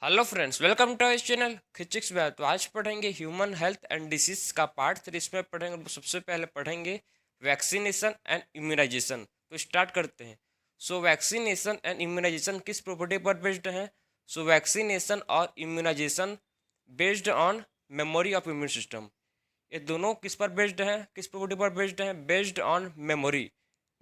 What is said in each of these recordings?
Hello friends, welcome to इस channel खिचिक्स बैग। तो आज पढ़ेंगे ह्यूमन हेल्थ एंड डिसीज का पार्ट 3। इसमें पढ़ेंगे, सबसे पहले पढ़ेंगे वैक्सीनेशन एंड इम्यूनाइजेशन। तो स्टार्ट करते हैं। वैक्सीनेशन एंड इम्यूनाइजेशन किस प्रॉपर्टी पर बेस्ड है? वैक्सीनेशन और immunisation based on memory of immune system. ये दोनों किस पर बेस्ड है, किस प्रॉपर्टी पर बेस्ड है? Based on memory.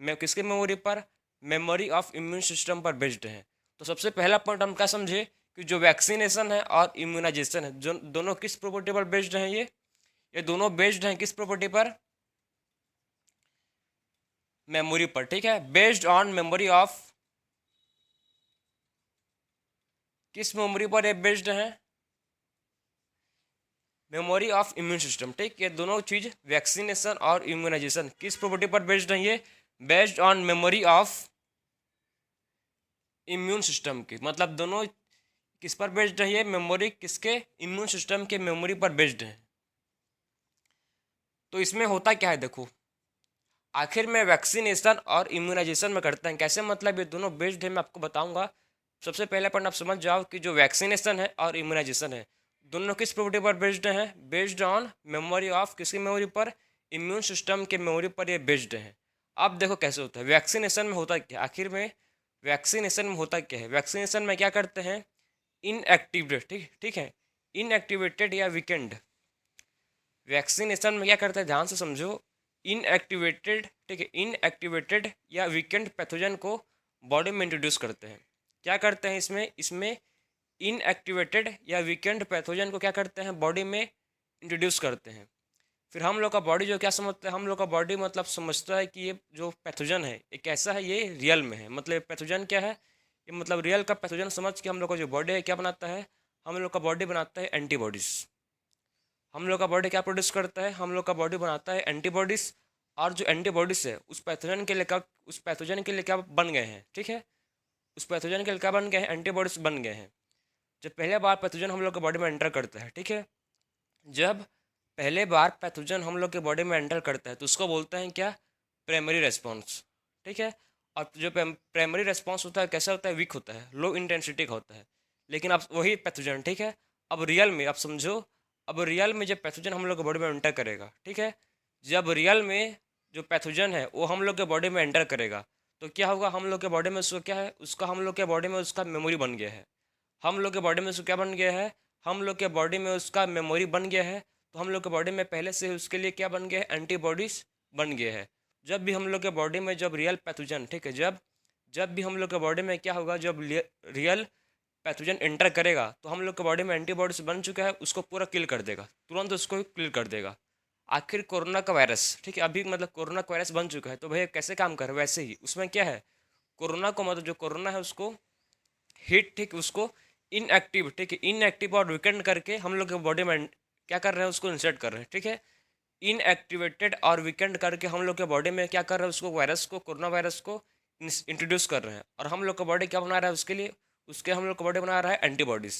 किसके मेमोरी पर? मेमोरी ऑफ इम्यून सिस्टम पर बेस्ड है। तो सबसे पहला पॉइंट हम क्या समझे कि जो वैक्सीनेशन है और इम्यूनाइजेशन है, जो दोनों किस प्रॉपर्टी पर बेस्ड हैं? ये दोनों बेस्ड हैं किस प्रॉपर्टी पर? मेमोरी पर। ठीक है, बेस्ड ऑन मेमोरी ऑफ, किस मेमोरी पर ये बेस्ड है? Memory of immune system. ठीक, ये दोनों चीज वैक्सीनेशन और इम्यूनाइजेशन किस प्रॉपर्टी पर बेस्ड है? ये based on memory of immune system की। मतलब दोनों किस पर बेस्ड है? ये मेमोरी किसके? इम्यून सिस्टम के मेमोरी पर बेस्ड है। तो इसमें होता क्या है देखो, आखिर में वैक्सीनेशन और इम्यूनाइजेशन में करते हैं कैसे, मतलब ये दोनों बेस्ड है, मैं आपको बताऊंगा। सबसे पहले पॉइंट आप समझ जाओ कि जो वैक्सीनेशन है और इम्यूनाइजेशन है, दोनों किस प्रॉपर्टी पर बेस्ड है? बेस्ड ऑन मेमोरी ऑफ, किसकी मेमोरी पर? इम्यून सिस्टम के मेमोरी पर ये बेस्ड है। अब देखो कैसे होता है वैक्सीनेशन में। होता क्या आखिर में वैक्सीनेशन में? होता क्या है वैक्सीनेशन में? क्या करते हैं? इनएक्टिवेट, ठीक ठीक है, इनएक्टिवेटेड या वीकेंड। वैक्सीनेशन में क्या करते हैं, ध्यान से समझो। इनएक्टिवेटेड, ठीक है, इनएक्टिवेटेड या वीकेंड पैथोजन को बॉडी में इंट्रोड्यूस करते हैं। क्या करते हैं इसमें? इसमें इनएक्टिवेटेड या वीकेंड पैथोजन को क्या करते हैं? बॉडी में इंट्रोड्यूस करते हैं। फिर हम लोग का बॉडी जो क्या समझता है, हम लोग का बॉडी मतलब समझता है कि ये जो पैथोजन है ये कैसा है, ये रियल में है। मतलब पैथोजन क्या है, ये मतलब रियल का पैथोजन समझ के हम लोग का जो बॉडी है क्या बनाता है? हम लोग का बॉडी बनाता है एंटीबॉडीज। हम लोग का बॉडी क्या प्रोड्यूस करता है? हम लोग का बॉडी बनाता है एंटीबॉडीज। और जो एंटीबॉडीज है उस पैथोजन के लिए क्या, उस पैथोजन के लिए क्या बन गए हैं? ठीक है, उस पैथोजन के लिए क्या बन गए हैं? एंटीबॉडीज बन गए हैं। जब पहले बार पैथोजन हम लोग के बॉडी में एंटर करता है, ठीक है, जब पहले बार पैथोजन हम लोग के बॉडी में एंटर करता है तो उसको बोलते हैं क्या? Primary response. ठीक है, और जो प्राइमरी रेस्पॉन्स होता है कैसा होता है? वीक होता है, लो इंटेंसिटी का होता है। लेकिन अब वही पैथोजन, ठीक है, अब रियल में आप समझो, अब रियल में जब पैथोजन हम लोग के बॉडी में एंटर करेगा, ठीक है, जब रियल में जो पैथोजन है वो हम लोग के बॉडी में एंटर करेगा तो क्या होगा? हम लोग के बॉडी में उसको क्या है, उसका हम लोग के बॉडी में उसका मेमोरी बन गया है। हम लोग के बॉडी में उसको क्या बन गया है? हम लोग के बॉडी में उसका मेमोरी बन गया है। तो हम लोग के बॉडी में पहले से उसके लिए क्या बन गया है? एंटीबॉडीज बन गया है। जब भी हम लोग के बॉडी में जब रियल पैथोजन, ठीक है, जब जब भी हम लोग के बॉडी में क्या होगा, जब रियल पैथोजन एंटर करेगा तो हम लोग के बॉडी में एंटीबॉडीज बन चुका है, उसको पूरा किल कर देगा, तुरंत उसको किल कर देगा। आखिर कोरोना का वायरस, ठीक है, अभी मतलब कोरोना का वायरस बन चुका है तो भैया कैसे काम कर रहा है? वैसे ही उसमें क्या है, कोरोना को मतलब जो कोरोना है उसको हिट, ठीक, उसको इनएक्टिव, ठीक है, इनएक्टिव और वीकेंड करके हम लोग के बॉडी में क्या कर रहे हैं? उसको इंसर्ट कर रहे हैं। ठीक है, इनएक्टिवेटेड और वीकेंड करके हम लोग के बॉडी में क्या कर रहे हैं? उसको वायरस को, कोरोना वायरस को इंट्रोड्यूस कर रहे हैं। और हम लोग का बॉडी क्या बना रहा है उसके लिए? उसके हम लोग का बॉडी बना रहा है एंटीबॉडीज।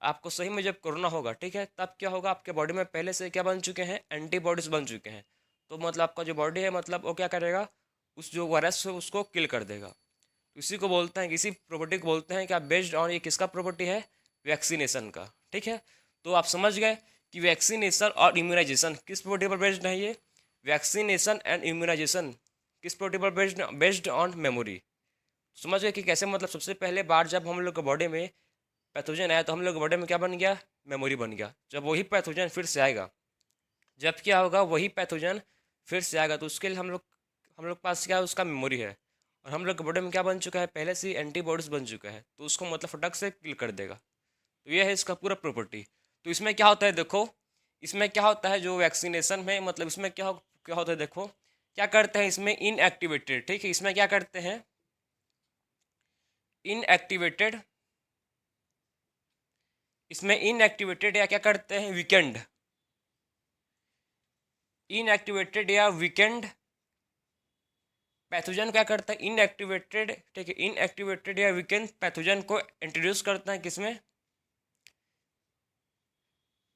आपको सही में जब कोरोना होगा, ठीक है, तब क्या होगा? आपके बॉडी में पहले से क्या बन चुके हैं? एंटीबॉडीज बन चुके हैं। तो मतलब आपका जो बॉडी है, मतलब वो क्या करेगा? उस जो वायरस है उसको किल कर देगा। इसी को बोलते हैं, इसी प्रॉपर्टी को बोलते हैं क्या? बेस्ड ऑन, ये किसका प्रॉपर्टी है? वैक्सीनेशन का। ठीक है, तो आप समझ गए कि वैक्सीनेशन और इम्यूनाइजेशन किस प्रॉपर्टी पर बेस्ड है? ये वैक्सीनेशन एंड इम्यूनाइजेशन किस प्रॉपर्टी पर बेस्ड? Based on memory. समझ गए कि कैसे? मतलब सबसे पहले बार जब हम लोग के बॉडी में पैथोजन आया तो हम लोग के बॉडी में क्या बन गया? मेमोरी बन गया। जब वही पैथोजन फिर से आएगा, जब क्या होगा, वही पैथोजन फिर से आएगा तो उसके लिए हम लोग पास क्या है? उसका मेमोरी है। और हम लोग के बॉडी में क्या बन चुका है? पहले से ही एंटीबॉडीज बन चुका है, तो उसको मतलब फटक से किल कर देगा। तो ये है इसका पूरा प्रॉपर्टी। तो इसमें क्या होता है देखो, इसमें क्या होता है जो वैक्सीनेशन में, मतलब इसमें क्या होता है देखो, क्या करते हैं इसमें? इनएक्टिवेटेड, ठीक है, इसमें क्या करते हैं? इनएक्टिवेटेड, इसमें इनएक्टिवेटेड या क्या करते हैं? वीकेंड, इनएक्टिवेटेड या वीकेंड पैथोजन क्या करता है? इनएक्टिवेटेड, ठीक है, इनएक्टिवेटेड या वीकेंड पैथोजन को इंट्रोड्यूस करता है किसमें?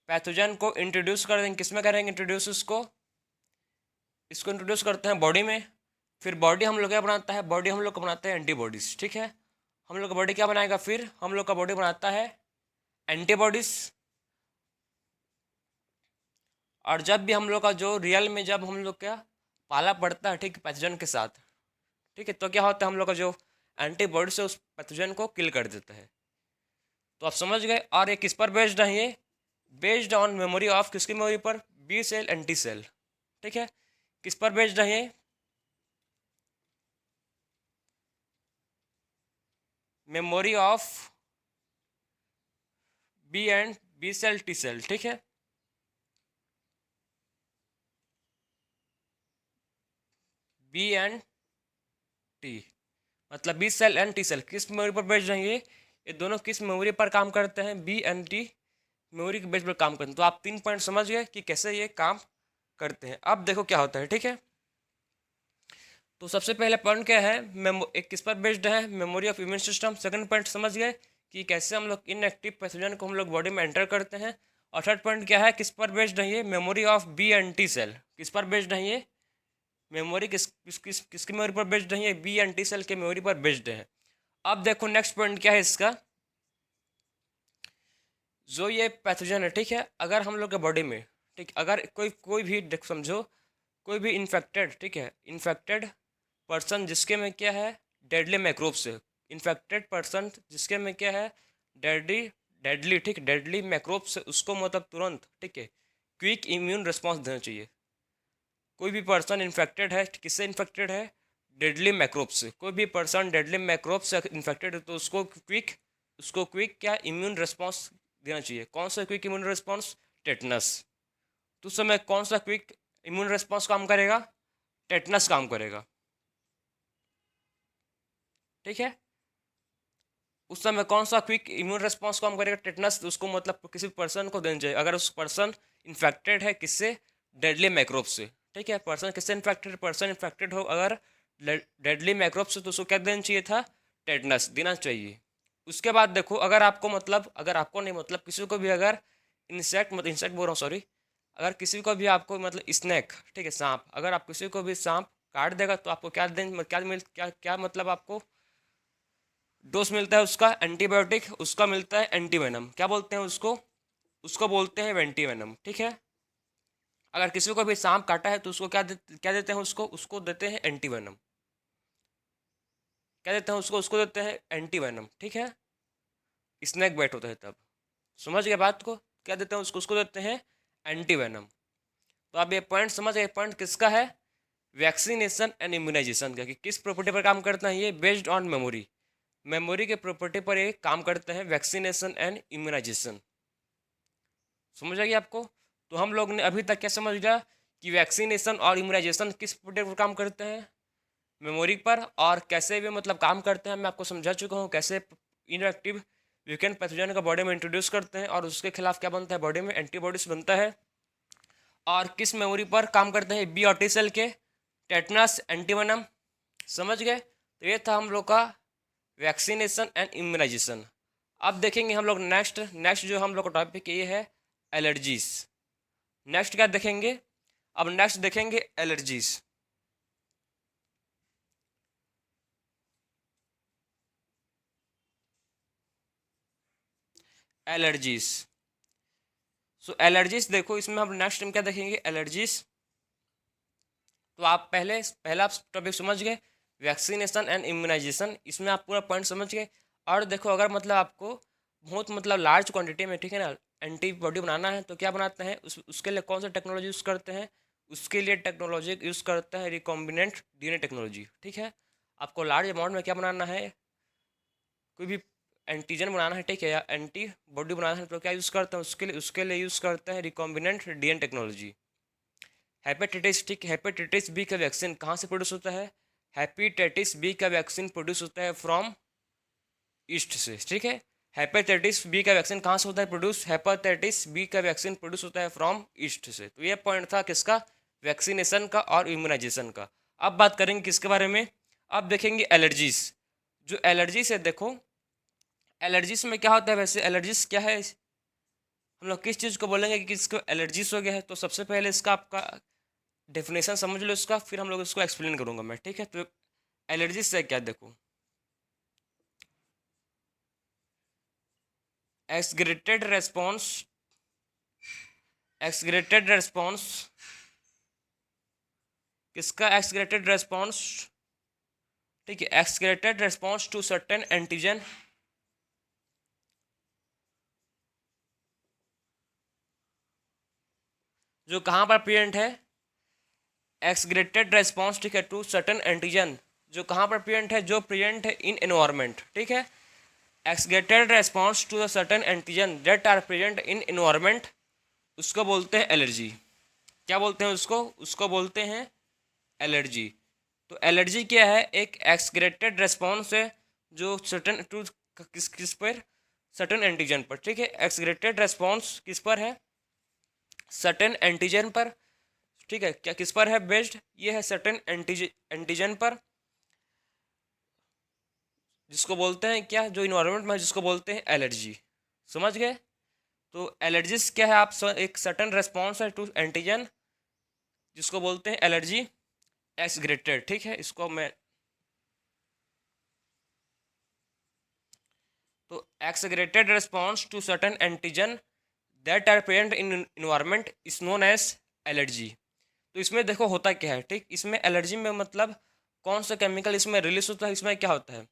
पैथोजन को इंट्रोड्यूस कर देंगे, किसमें करेंगे इंट्रोड्यूस? इसको इंट्रोड्यूस करते हैं बॉडी में। फिर बॉडी हम लोग क्या बनाता है? बॉडी हम लोग को बनाता है एंटीबॉडीज। ठीक है, हम लोग का बॉडी क्या बनाएगा? फिर हम लोग का बॉडी बनाता है एंटीबॉडीज। और जब भी हम लोग का जो रियल में जब हम लोग क्या पाला पड़ता है ठीक पैथोजन के साथ, ठीक है, तो क्या होता है हम लोग का जो एंटीबॉडी से उस पैथोजन को किल कर देता है। तो आप समझ गए। और ये किस पर बेस्ड है, ये बेस्ड ऑन मेमोरी ऑफ किसकी मेमोरी पर, बी सेल एंटी सेल। ठीक है, किस पर बेस्ड है ये, memory of B and B cell T cell. ठीक है, बी एंड टी मतलब B cell and T cell किस मेमोरी पर बेस्ड रहेंगे, ये दोनों किस मेमोरी पर काम करते हैं, बी एंड टी मेमोरी के बेस पर काम करते हैं। तो आप 3 पॉइंट समझ गए कि कैसे ये काम करते हैं। अब देखो क्या होता है। ठीक है, तो सबसे पहले पॉइंट क्या है, एक किस पर बेस्ड है, memory of immune system. Second point समझ गए कि कैसे हम लोग इनएक्टिव पैथोजन को हम लोग बॉडी में एंटर करते हैं। और थर्ड पॉइंट क्या है, किस पर बेस्ड है ये, memory of B and T cell. किस पर बेस्ड है ये मेमोरी, किसकी मेमोरी पर बेस्ड है ये, बी एंड टी सेल के मेमोरी पर बेस्ड है। अब देखो नेक्स्ट पॉइंट क्या है इसका, जो ये पैथोजन है, ठीक है, अगर हम लोग के बॉडी में, ठीक, अगर कोई कोई भी समझो कोई भी इन्फेक्टेड, ठीक है, इन्फेक्टेड पर्सन जिसके में क्या है, डेडली मैक्रोब्स है, इन्फेक्टेड पर्सन जिसके में क्या है, डेडली डेडली ठीक डेडली मैक्रोब्स, उसको मतलब तुरंत, ठीक है, क्विक इम्यून रिस्पॉन्स देना चाहिए। कोई भी पर्सन इन्फेक्टेड है, किससे इन्फेक्टेड है, डेडली मैक्रोब्स से। कोई भी पर्सन डेडली मैक्रोब से इन्फेक्टेड है तो उसको क्विक क्या इम्यून रिस्पॉन्स देना चाहिए। कौन सा क्विक इम्यून रिस्पॉन्स, टेटनस। तो उस समय कौन सा क्विक इम्यून रिस्पॉन्स काम करेगा, टेटनस काम करेगा। ठीक है, उस समय कौन सा क्विक इम्यून रिस्पॉन्स काम करेगा, टेटनस। तो उसको मतलब किसी पर्सन को देना चाहिए अगर उस पर्सन इन्फेक्टेड है किससे, डेडली मैक्रोब से। ठीक है, पर्सन किससे इन्फेक्टेड, पर्सन इन्फेक्टेड हो अगर डेडली मैक्रोब से, तो उसको क्या देना चाहिए था, टेटनस देना चाहिए। उसके बाद देखो अगर आपको मतलब, अगर आपको नहीं मतलब किसी को भी अगर इंसेक्ट बोल रहा हूँ सॉरी, अगर किसी को भी आपको मतलब स्नैक, ठीक है, सांप, अगर आप किसी को भी सांप काट देगा तो आपको क्या दें, क्या मतलब आपको डोज मिलता है उसका, एंटीबायोटिक, उसका मिलता है एंटीवेनम। क्या बोलते हैं उसको, उसको बोलते हैं वेंटीवेनम। ठीक है, अगर किसी को भी सांप काटा है तो उसको क्या देते हैं उसको, उसको देते हैं एंटीवेनम। क्या देते हैं उसको, उसको देते हैं एंटीवेनम। ठीक है, स्नैक बाइट होता है तब। समझ गए बात को, क्या देते हैं उसको, उसको देते हैं एंटीवेनम। तो आप ये पॉइंट समझ गए, पॉइंट किसका है, वैक्सीनेशन एंड इम्यूनाइजेशन का, कि किस प्रॉपर्टी पर काम करता है ये, बेस्ड ऑन मेमोरी, मेमोरी के प्रॉपर्टी पर ये काम करते हैं, वैक्सीनेशन एंड इम्यूनाइजेशन। समझ आ गया आपको। तो हम लोग ने अभी तक क्या समझ लिया कि वैक्सीनेशन और इम्यूनाइजेशन किस प्रॉपर्टी पर काम करते हैं, मेमोरी पर, और कैसे भी मतलब काम करते हैं मैं आपको समझा चुका हूँ, कैसे इनएक्टिव वीकेंड पैथोजन का बॉडी में इंट्रोड्यूस करते हैं और उसके खिलाफ क्या बनता है, बॉडी में एंटीबॉडीज बनता है। और किस मेमोरी पर काम करते हैं, बी और टी सेल के, टेटनस, एंटीवेनम। समझ गए। तो ये था हम लोग का वैक्सीनेशन एंड इम्यूनाइजेशन। अब देखेंगे हम लोग नेक्स्ट नेक्स्ट जो हम लोग का टॉपिक ये है एलर्जीज। नेक्स्ट क्या देखेंगे, अब नेक्स्ट देखेंगे एलर्जीज। एलर्जीज, सो एलर्जीज देखो, इसमें हम नेक्स्ट टाइम क्या देखेंगे, एलर्जीज। तो आप पहला टॉपिक समझ गए, वैक्सीनेशन एंड इम्यूनाइजेशन, इसमें आप पूरा पॉइंट समझ गए। और देखो अगर मतलब आपको बहुत मतलब लार्ज क्वांटिटी में, ठीक है ना, एंटीबॉडी बनाना है तो क्या बनाते हैं, उसके लिए कौन सा टेक्नोलॉजी यूज़ करते हैं, उसके लिए टेक्नोलॉजी यूज़ करते हैं रिकॉम्बिनेंट डीएनए टेक्नोलॉजी। ठीक है, आपको लार्ज अमाउंट में क्या बनाना है, कोई भी एंटीजन बनाना है, ठीक है, या एंटी बॉडी बनाना है तो क्या यूज़ करते हैं, उसके लिए यूज़ करते हैं रिकॉम्बिनेंट डीएनए टेक्नोलॉजी। हेपेटाइटिस, ठीक, हेपेटाइटिस बी का वैक्सीन कहाँ से प्रोड्यूस होता है, हेपेटाइटिस बी का वैक्सीन प्रोड्यूस होता है फ्रॉम ईस्ट से। ठीक है, हेपेटाइटिस बी का वैक्सीन कहाँ से होता है प्रोड्यूस, हेपेटाइटिस बी का वैक्सीन प्रोड्यूस होता है फ्रॉम ईस्ट से। तो ये पॉइंट था किसका, वैक्सीनेशन का और इम्यूनाइजेशन का। अब बात करेंगे किसके बारे में, अब देखेंगे एलर्जीज। जो एलर्जीज है देखो, एलर्जीज में क्या होता है, वैसे एलर्जीज क्या है, हम लोग किस चीज़ को बोलेंगे कि किसको एलर्जीज हो गया है। तो सबसे पहले इसका आपका डेफिनेशन समझ लो इसका, फिर हम लोग इसको एक्सप्लेन करूंगा मैं। ठीक है, तो एलर्जी से क्या देखो, एक्सग्रेटेड रेस्पॉन्स, एक्सग्रेटेड रेस्पॉन्स किसका एक्सग्रेटेड रेस्पॉन्स, ठीक है, exaggerated response to certain antigen, जो कहाँ पर प्रेजेंट है, एक्सग्रेटेड रेस्पॉन्स, ठीक है, टू सर्टेन एंटीजन, जो कहाँ पर प्रेजेंट है, जो प्रेजेंट है इन एनवायरमेंट, ठीक है, exaggerated response to the certain antigen that are present in environment, उसको बोलते हैं एलर्जी। क्या बोलते हैं उसको, उसको बोलते हैं एलर्जी। तो एलर्जी क्या है, एक एक्सग्रेटेड रेस्पॉन्स है जो सर्टेन टू किस किस पर, सर्टेन एंटीजन पर, ठीक है, एक्सग्रेटेड रेस्पॉन्स किस पर है, सर्टेन एंटीजन पर, ठीक है, क्या किस पर है बेस्ड, ये है सर्टेन एंटीजन पर, जिसको बोलते हैं क्या, जो इन्वायरमेंट में जिसको बोलते हैं एलर्जी। समझ गए। तो एलर्जिस क्या है, आप एक सर्टेन रेस्पॉन्स है टू एंटीजन जिसको बोलते हैं एलर्जी एक्सग्रेटेड, ठीक है, इसको मैं, तो exaggerated response to certain antigen that are present in environment is known as allergy. तो इसमें देखो होता क्या है, ठीक, इसमें एलर्जी में मतलब कौन सा केमिकल इसमें रिलीज होता है, इसमें क्या होता है,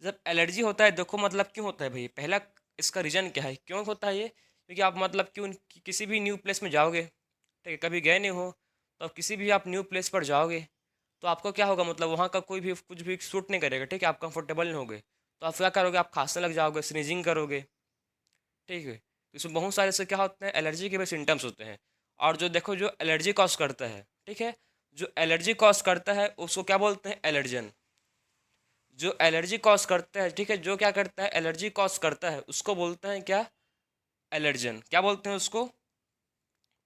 जब एलर्जी होता है, देखो मतलब क्यों होता है भाई, पहला इसका रीज़न क्या है, क्यों होता है ये, क्योंकि आप मतलब क्यों किसी भी न्यू प्लेस में जाओगे, ठीक है, कभी गए नहीं हो, तो अब किसी भी आप न्यू प्लेस पर जाओगे तो आपको क्या होगा, मतलब वहाँ का कोई भी कुछ भी सूट नहीं करेगा, ठीक है, आप कंफर्टेबल नहीं होगे, तो आप क्या करोगे, आप खांसने लग जाओगे, स्नीजिंग करोगे, ठीक है। तो इसमें बहुत सारे से क्या होते हैं, एलर्जी के भी सिम्टम्स होते हैं। और जो देखो जो एलर्जी कॉज करता है, ठीक है, जो एलर्जी कॉज करता है उसको क्या बोलते हैं, एलर्जन। जो एलर्जी कॉज करता है, ठीक है, जो क्या करता है, एलर्जी कॉज करता है, उसको बोलते हैं क्या, एलर्जन। क्या बोलते हैं उसको,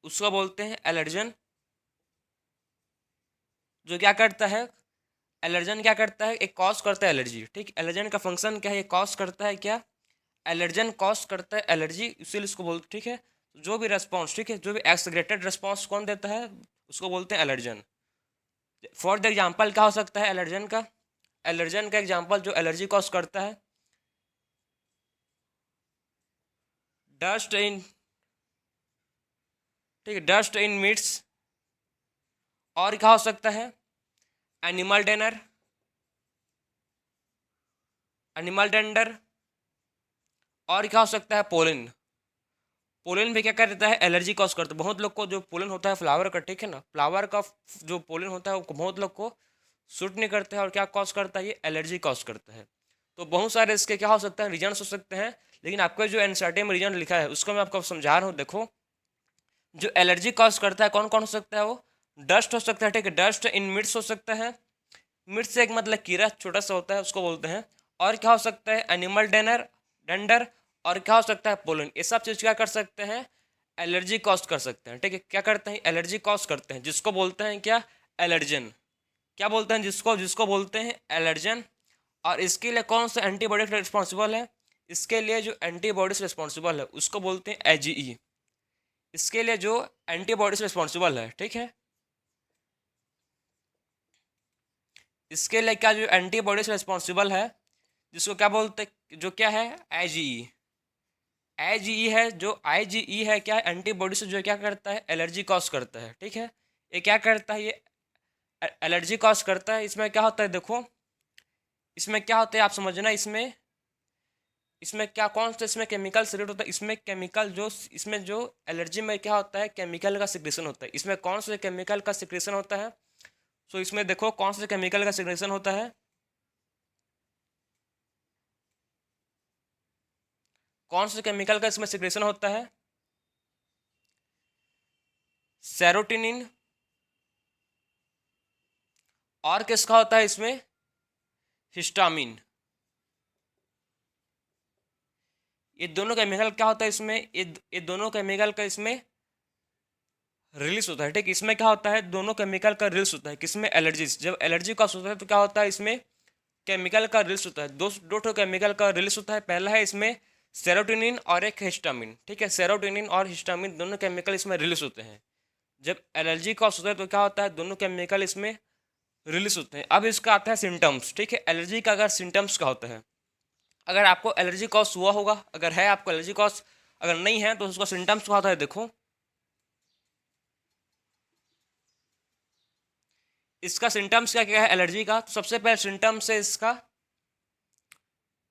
उसको बोलते हैं एलर्जन। जो क्या करता है, एलर्जन क्या करता है, एक कॉज करता है एलर्जी, ठीक, एलर्जन का फंक्शन क्या है, ये कॉज करता है क्या, एलर्जन कॉज करता है एलर्जी, इसीलिए इसको बोलते, ठीक है, जो भी रेस्पॉन्स, ठीक है, जो भी एक्सग्रेटेड रेस्पॉन्स कौन देता है, उसको बोलते हैं एलर्जन। फॉर द एग्जाम्पल क्या हो सकता है एलर्जन का, एलर्जन का एग्जाम्पल जो एलर्जी कॉज करता है, डस्ट इन, ठीक है, डस्ट इन मीट्स, और क्या हो सकता है, एनिमल डेनर, एनिमल डेंडर, और क्या हो सकता है, पोलन। पोलन भी क्या कर देता है, एलर्जी कॉज करता है। बहुत लोग को जो पोलन होता है फ्लावर का, ठीक है ना, फ्लावर का जो पोलन होता है वो बहुत लोग को सूट नहीं करता है, और क्या कॉज करता है, ये एलर्जी कॉज करता है। तो बहुत सारे इसके क्या हो सकते हैं, रीजन हो सकते हैं, लेकिन आपका जो एनसीईआरटी में रीजन लिखा है उसको मैं आपको समझा रहा हूँ। देखो जो एलर्जी कॉज करता है कौन कौन हो सकता है, वो डस्ट हो सकता है, ठीक है, डस्ट इन मिट्स हो सकता है, मिर्च से एक मतलब कीड़ा छोटा सा होता है उसको बोलते हैं, और क्या हो सकता है, एनिमल डेनर, डेंडर, और क्या हो सकता है, पोलन। ये सब चीज़ क्या कर सकते हैं, एलर्जी कॉज कर सकते हैं, ठीक है, क्या करते हैं, एलर्जी कॉज करते हैं, जिसको बोलते हैं क्या, एलर्जन। क्या बोलते हैं, जिसको जिसको बोलते हैं एलर्जन। और इसके लिए कौन सा एंटीबॉडी रिस्पॉन्सिबल है, इसके लिए जो एंटीबॉडीज रिस्पॉन्सिबल है उसको बोलते हैं एजीई। इसके लिए जो एंटीबॉडीज रिस्पॉन्सिबल है, ठीक है, इसके लिए क्या जो एंटीबॉडीज रिस्पॉन्सिबल है, जिसको क्या बोलते, जो क्या है, आईजीई। आईजीई है, जो आईजीई है क्या, एंटीबॉडी से जो क्या करता है, एलर्जी कॉज करता है, ठीक है, ये क्या करता है, ये एलर्जी कॉज करता है। इसमें क्या होता है, देखो इसमें क्या होता है आप समझना, इसमें इसमें क्या कौन सा इसमें केमिकल सिक्रेट होता है, इसमें केमिकल जो इसमें जो एलर्जी में क्या होता है, केमिकल का सिक्रेशन होता है। इसमें कौन से केमिकल का सिक्रेशन होता है, सो इसमें देखो कौन से केमिकल का सिक्रेशन होता है, कौन से केमिकल का इसमें सिक्रेशन होता है, सेरोटोनिन, और किसका होता है इसमें, हिस्टामिन। ये दोनों केमिकल क्या होता है इसमें, ये दोनों केमिकल का इसमें रिलीज होता है, ठीक, इसमें क्या होता है, दोनों केमिकल का रिलीज होता है, किसमें, एलर्जीज। जब एलर्जी कॉज होता है तो क्या होता है, इसमें केमिकल का रिलीज होता है, दो ठो केमिकल का रिलीज होता है। पहला है इसमें सेरोटोनिन और एक हिस्टामिन, ठीक है, सेरोटोनिन और हिस्टामिन दोनों केमिकल इसमें रिलीज होते हैं। जब एलर्जी कॉज होता है तो क्या होता है, दोनों केमिकल इसमें रिलीज होते हैं। अब इसका आता है सिम्टम्स, ठीक है, एलर्जी का अगर सिम्टम्स का होता है, अगर आपको एलर्जी कॉज हुआ होगा, अगर है आपको एलर्जी कॉज, अगर नहीं है तो उसका सिम्टम्स क्या होता है देखो। इसका सिम्टम्स क्या क्या है एलर्जी का, तो सबसे पहले सिम्टम्स है इसका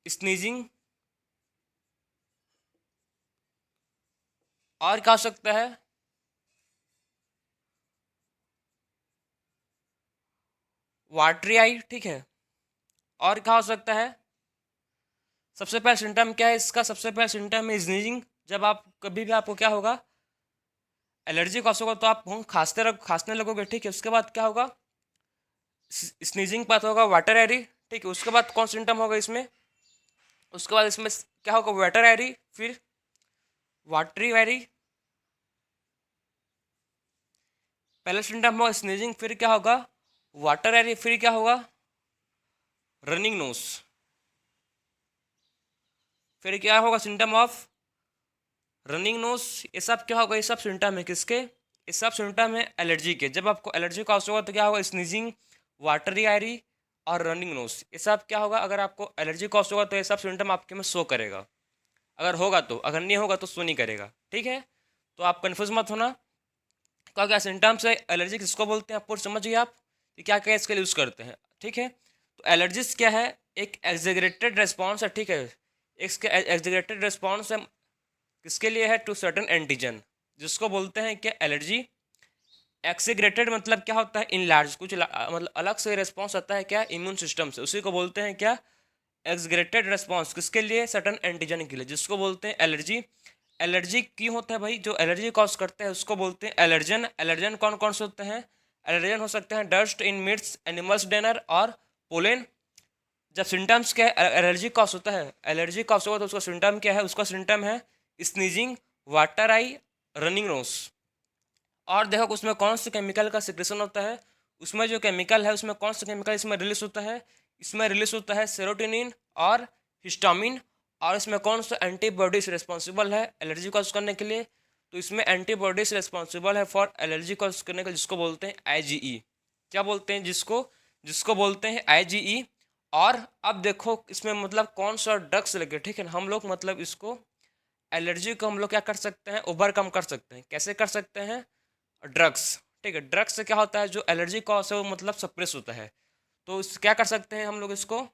स्नीजिंग, और क्या हो सकता है वाटरी आई, ठीक है। और क्या हो सकता है, सबसे पहला सिम्टम क्या है इसका, सबसे पहला सिम्टम है स्नीजिंग। जब आप कभी भी आपको क्या होगा एलर्जी कॉज होगा तो आप खांसने लगोगे, ठीक है। उसके बाद क्या होगा, स्नीजिंग बात होगा वाटर एरी, ठीक है। उसके बाद कौन सिम्टम होगा इसमें, उसके बाद इसमें क्या होगा वाटर एरी, फिर वाटरी एरी, पहला सिम्टम होगा स्नीजिंग, फिर क्या होगा वाटर एरी, फिर क्या होगा रनिंग नोज, फिर क्या होगा सिम्टम ऑफ रनिंग नोज। ये सब क्या होगा, ये सब सिम्टम है किसके, ये सब सिम्टम है एलर्जी के। जब आपको एलर्जी का होगा तो क्या होगा स्नीजिंग, वाटरी आयरी और रनिंग नोज, ये सब क्या होगा, अगर आपको एलर्जी का होगा तो ये सब सिम्टम आपके में शो करेगा, अगर होगा तो, अगर नहीं होगा तो शो नहीं करेगा, ठीक है। तो आप कन्फ्यूज मत होना, क्या क्या सिम्टम्स है एलर्जी किसको बोलते हैं, आपको समझ गए आप कि क्या क्या इसके लिए यूज़ करते हैं, ठीक है। तो एलर्जिस क्या है, एक एग्जेगरेटेड रेस्पॉन्स है, ठीक है। एक एग्जेगरेटेड रेस्पॉन्स है किसके लिए है, टू सर्टन एंटीजन, जिसको बोलते हैं क्या एलर्जी। एक्सीग्रेटेड मतलब क्या होता है इन लार्ज, कुछ मतलब अलग से रिस्पॉन्स आता है क्या इम्यून सिस्टम से, उसी को बोलते हैं क्या एक्सग्रेटेड रिस्पॉन्स, किसके लिए सर्टन एंटीजन के लिए, जिसको बोलते हैं एलर्जी। एलर्जी क्यों होता है भाई, जो एलर्जी कॉज करते हैं उसको बोलते हैं एलर्जन। एलर्जन कौन कौन से होते हैं, एलर्जन हो सकते हैं डस्ट इन मीट्स, एनिमल्स डेनर और पोलेन। जब सिम्टम्स क्या है एलर्जी कॉज होता है, एलर्जी कॉज होगा तो उसका सिम्टम क्या है, उसका सिम्टम है sneezing, water I, running nose. और देखो उसमें कौन से केमिकल का सिक्रेशन होता है, उसमें जो केमिकल है उसमें कौन सा केमिकल इसमें रिलीज होता है, इसमें रिलीज होता है सेरोटोनिन और हिस्टामिन। और इसमें कौन सा एंटीबॉडीज रिस्पॉन्सिबल है एलर्जी कॉज करने के लिए, तो इसमें एंटीबॉडीज रिस्पॉन्सिबल है फॉर एलर्जी कॉज करने के लिए, जिसको बोलते हैं आईजीई। क्या बोलते हैं जिसको, जिसको बोलते हैं आईजीई। और अब देखो इसमें मतलब कौन सा ड्रग्स लगे, ठीक है। हम लोग मतलब इसको एलर्जी को हम लोग क्या कर सकते हैं ओवरकम कर सकते हैं, कैसे कर सकते हैं, ड्रग्स, ठीक है। ड्रग्स से क्या होता है जो एलर्जी कॉज है वो मतलब सप्रेस होता है, तो क्या कर सकते हैं हम लोग इसको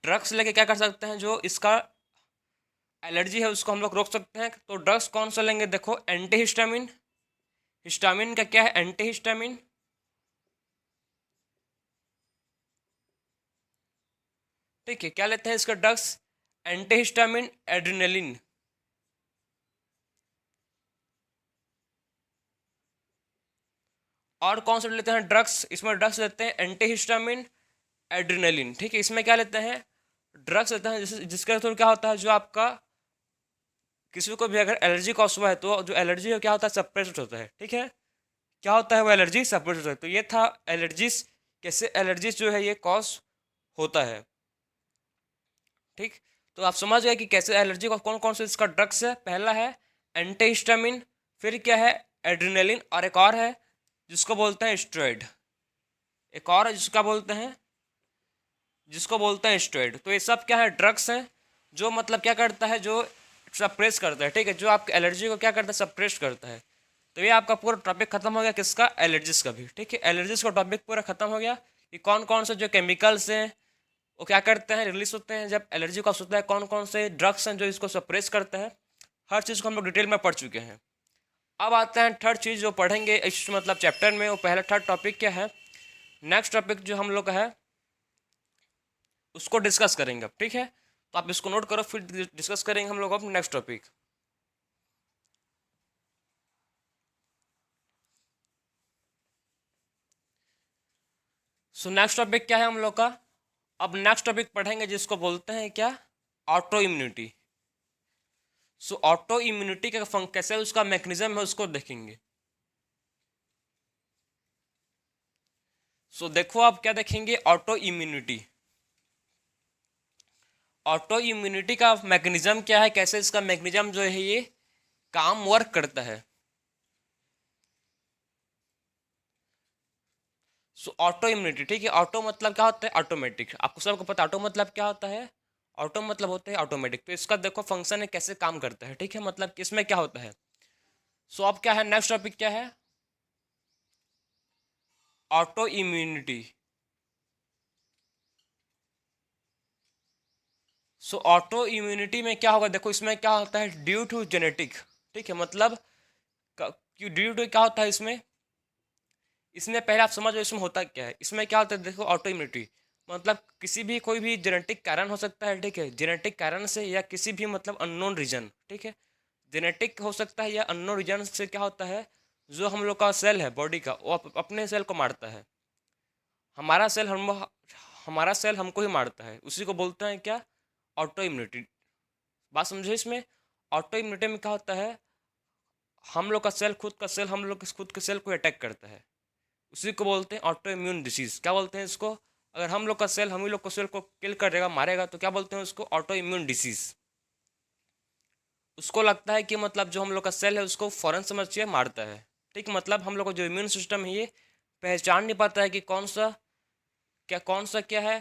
ड्रग्स लेके क्या कर सकते हैं, जो इसका एलर्जी है उसको हम लोग रोक सकते हैं। तो ड्रग्स कौन सा लेंगे देखो, एंटी हिस्टामिन, हिस्टामिन का क्या है एंटी हिस्टामिन, ठीक है। क्या लेते हैं इसका ड्रग्स, एंटी हिस्टामिन, एड्रेनलिन। और कौन सा लेते हैं ड्रग्स, इसमें ड्रग्स लेते हैं एंटी हिस्टामिन, एड्रेनलिन, ठीक है। इसमें क्या लेते हैं ड्रग्स लेते हैं जिसके थ्रू क्या होता है, जो आपका किसी को भी अगर एलर्जी कॉज हुआ है तो जो एलर्जी है क्या होता है सप्रेस्ड होता है, ठीक है। क्या होता है वो एलर्जी सप्रेस्ड होता है। तो ये था एलर्जीज, कैसे एलर्जीज जो है ये कॉज होता है, ठीक। तो आप समझ गए कि कैसे एलर्जी का कौन कौन से इसका ड्रग्स है। पहला है एंटीहिस्टामिन, फिर क्या है एड्रेनलिन, और एक और है जिसको बोलते हैं स्टेरॉइड, एक और है जिसका बोलते हैं, जिसको बोलते हैं स्टेरॉइड। तो ये सब क्या है ड्रग्स हैं जो मतलब क्या करता है, जो सप्रेस करता है, ठीक है, जो आपके एलर्जी को क्या करता है सप्रेस करता है। तो ये आपका पूरा टॉपिक खत्म हो गया किसका, एलर्जीज का भी, ठीक है। एलर्जीज का टॉपिक पूरा खत्म हो गया कि कौन कौन से जो केमिकल्स हैं वो क्या करते हैं रिलीज होते हैं जब एलर्जी का होता है, कौन कौन से ड्रग्स हैं जो इसको सप्रेस करते हैं, हर चीज़ को हम लोग डिटेल में पढ़ चुके हैं। अब आते हैं थर्ड चीज़ जो पढ़ेंगे इस मतलब चैप्टर में, वो पहला थर्ड टॉपिक क्या है, नेक्स्ट टॉपिक जो हम लोग का है उसको डिस्कस करेंगे अब, ठीक है। तो आप इसको नोट करो, फिर डिस्कस करेंगे हम लोग अब next topic. So next topic क्या है हम लोग का, अब नेक्स्ट टॉपिक पढ़ेंगे जिसको बोलते हैं क्या ऑटो इम्यूनिटी। सो ऑटो इम्यूनिटी का कैसे उसका मैकेनिज्म है उसको देखेंगे। सो देखो आप क्या देखेंगे ऑटो इम्यूनिटी, ऑटो इम्यूनिटी का मैकेनिज्म क्या है, कैसे इसका मैकेनिज्म जो है ये काम वर्क करता है। सो ऑटो इम्यूनिटी, ठीक है। ऑटो मतलब क्या होता है ऑटोमेटिक, आपको सबको पता ऑटो मतलब क्या होता है ऑटो मतलब होता है ऑटोमेटिक। तो इसका देखो फंक्शन है कैसे काम करता है, ठीक है, मतलब कि इसमें क्या होता है। सो अब क्या है, नेक्स्ट टॉपिक क्या है, ऑटो इम्यूनिटी। सो ऑटो इम्यूनिटी में क्या होगा, देखो इसमें क्या होता है, ड्यू टू जेनेटिक, ठीक है, मतलब ड्यू टू क्या होता है इसमें, इसमें पहले आप समझो इसमें होता क्या है। इसमें क्या होता है, देखो ऑटो इम्यूनिटी मतलब किसी भी कोई भी जेनेटिक कारण हो सकता है, ठीक है, जेनेटिक कारण से या किसी भी मतलब अननोन रीजन, ठीक है, जेनेटिक हो सकता है या अननोन रीजन से क्या होता है, जो हम लोग का सेल है बॉडी का वो अपने सेल को मारता है। हमारा सेल हमारा सेल हमको ही मारता है, उसी को बोलते हैं क्या, ऑटो इम्यूनिटी। बात समझे इसमें, ऑटो इम्यूनिटी में क्या होता है, हम लोग का सेल खुद का सेल हम लोग खुद के सेल को अटैक करता है, उसी को बोलते हैं ऑटो इम्यून डिसीज। क्या बोलते हैं इसको, अगर हम लोग का सेल हम ही लोग को सेल को किल करेगा मारेगा तो क्या बोलते हैं उसको, ऑटो इम्यून डिसीज। उसको लगता है कि मतलब जो हम लोग का सेल है उसको फौरन समझिए मारता है, ठीक, मतलब हम लोग का जो इम्यून सिस्टम है ये पहचान नहीं पाता है कि कौन सा क्या है,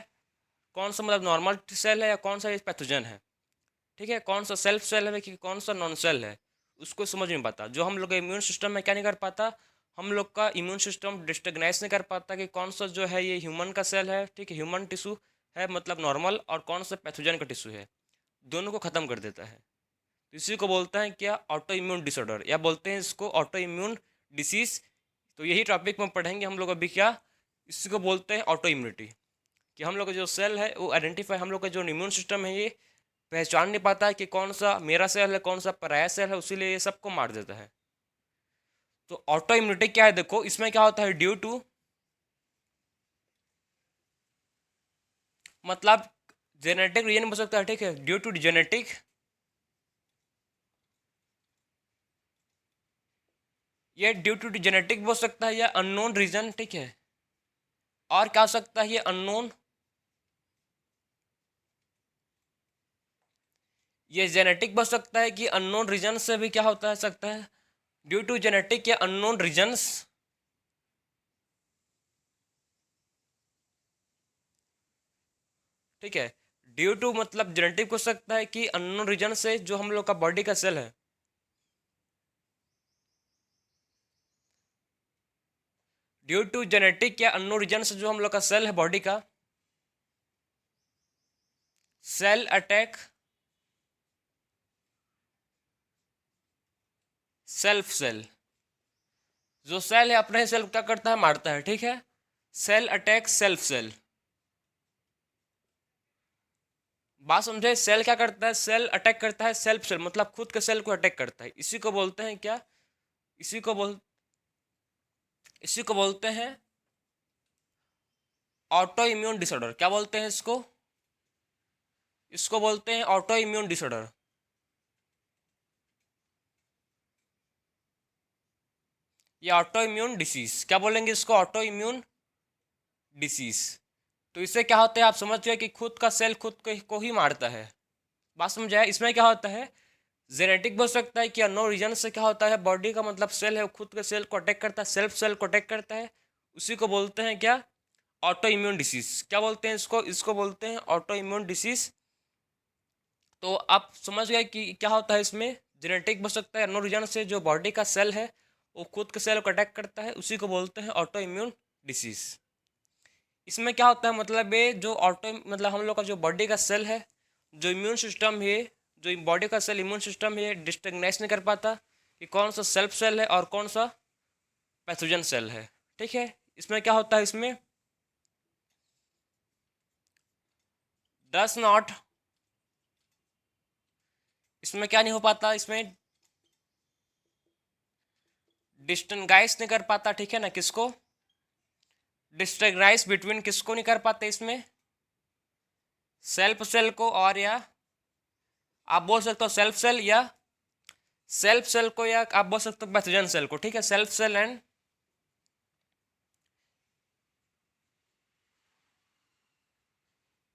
कौन सा मतलब नॉर्मल सेल है या कौन सा पैथोजन है, ठीक है, कौन सा सेल्फ सेल है कि कौन सा नॉन सेल है, उसको समझ नहीं पाता। जो हम लोग का इम्यून सिस्टम में क्या नहीं कर पाता, हम लोग का इम्यून सिस्टम डिस्टिग्नाइज नहीं कर पाता कि कौन सा जो है ये ह्यूमन का सेल है, ठीक है, ह्यूमन टिश्यू है मतलब नॉर्मल, और कौन सा पैथोजन का टिश्यू है, दोनों को ख़त्म कर देता है। तो इसी को बोलते हैं क्या, ऑटो इम्यून डिसऑर्डर, या बोलते हैं इसको ऑटो इम्यून डिसीज। तो यही टॉपिक में पढ़ेंगे हम लोग अभी क्या, इसी को बोलते हैं ऑटो इम्यूनिटी, कि हम लोग का जो सेल है वो आइडेंटिफाई, हम लोग का जो इम्यून सिस्टम है ये पहचान नहीं पाता है कि कौन सा मेरा सेल है कौन सा पराया सेल है, उसीलिए ये सबको मार देता है। तो ऑटो इम्यूनिटी क्या है, देखो इसमें क्या होता है, ड्यू टू मतलब जेनेटिक रीजन हो सकता है, ठीक है, ड्यू टू जेनेटिक, ये ड्यू टू जेनेटिक हो सकता है या अननोन रीजन, ठीक है, और क्या हो सकता है ये अननोन, ये जेनेटिक बन सकता है कि अननोन रीजन से भी क्या होता है सकता है, ड्यू टू जेनेटिक या अननोन रीजन्स, ठीक है, ड्यू टू मतलब जेनेटिक हो सकता है कि अननोन रीजन से जो हम लोग का बॉडी का सेल है, ड्यू टू जेनेटिक या अननोन रीजन से जो हम लोग का सेल है बॉडी का, सेल अटैक सेल्फ सेल, जो सेल है अपने सेल को क्या करता है मारता है, ठीक है, सेल अटैक सेल्फ सेल। बात समझे, सेल क्या करता है, सेल अटैक करता है सेल्फ सेल, मतलब खुद के सेल को अटैक करता है, इसी को बोलते हैं क्या, इसी को बोल इसी को बोलते हैं ऑटो इम्यून डिसऑर्डर। क्या बोलते हैं इसको, इसको बोलते हैं ऑटो इम्यून डिसऑर्डर। ये ऑटो इम्यून डिसीज, क्या बोलेंगे इसको, ऑटो इम्यून डिसीज। तो इससे क्या होता है आप समझ गए कि खुद का सेल खुद को ही मारता है। बात समझ आया, इसमें क्या होता है, जेनेटिक हो सकता है कि अननोन रीजन से क्या होता है, बॉडी का मतलब सेल है खुद के सेल को अटैक करता है, सेल्फ सेल को अटैक करता है, उसी को बोलते हैं क्या, ऑटो इम्यून डिसीज। क्या बोलते हैं इसको, इसको बोलते हैं ऑटो इम्यून डिसीज। तो आप समझ गए कि क्या होता है इसमें, जेनेटिक हो सकता है अननोन रीजन से जो बॉडी का सेल है वो खुद के सेल को अटैक करता है, उसी को बोलते हैं ऑटो इम्यून डिसीज। इसमें क्या होता है, मतलब ये जो ऑटो मतलब हम लोग का जो बॉडी का सेल है, जो इम्यून सिस्टम है, जो बॉडी का सेल इम्यून सिस्टम है डिस्टिंग्विश नहीं कर पाता कि कौन सा सेल्फ सेल है और कौन सा पैथोजन सेल है, ठीक है। इसमें क्या होता है, इसमें डस नॉट, इसमें क्या नहीं हो पाता, इसमें डिस्टिंग्विश नहीं कर पाता, ठीक है ना, किसको, डिस्टिंग्विश बिटवीन किसको नहीं कर पाते इसमें, सेल्फ सेल को, और या आप बोल सकते हो सेल्फ सेल या सेल्फ सेल को, या आप बोल सकते हो पैथोजन सेल को, ठीक है, self cell and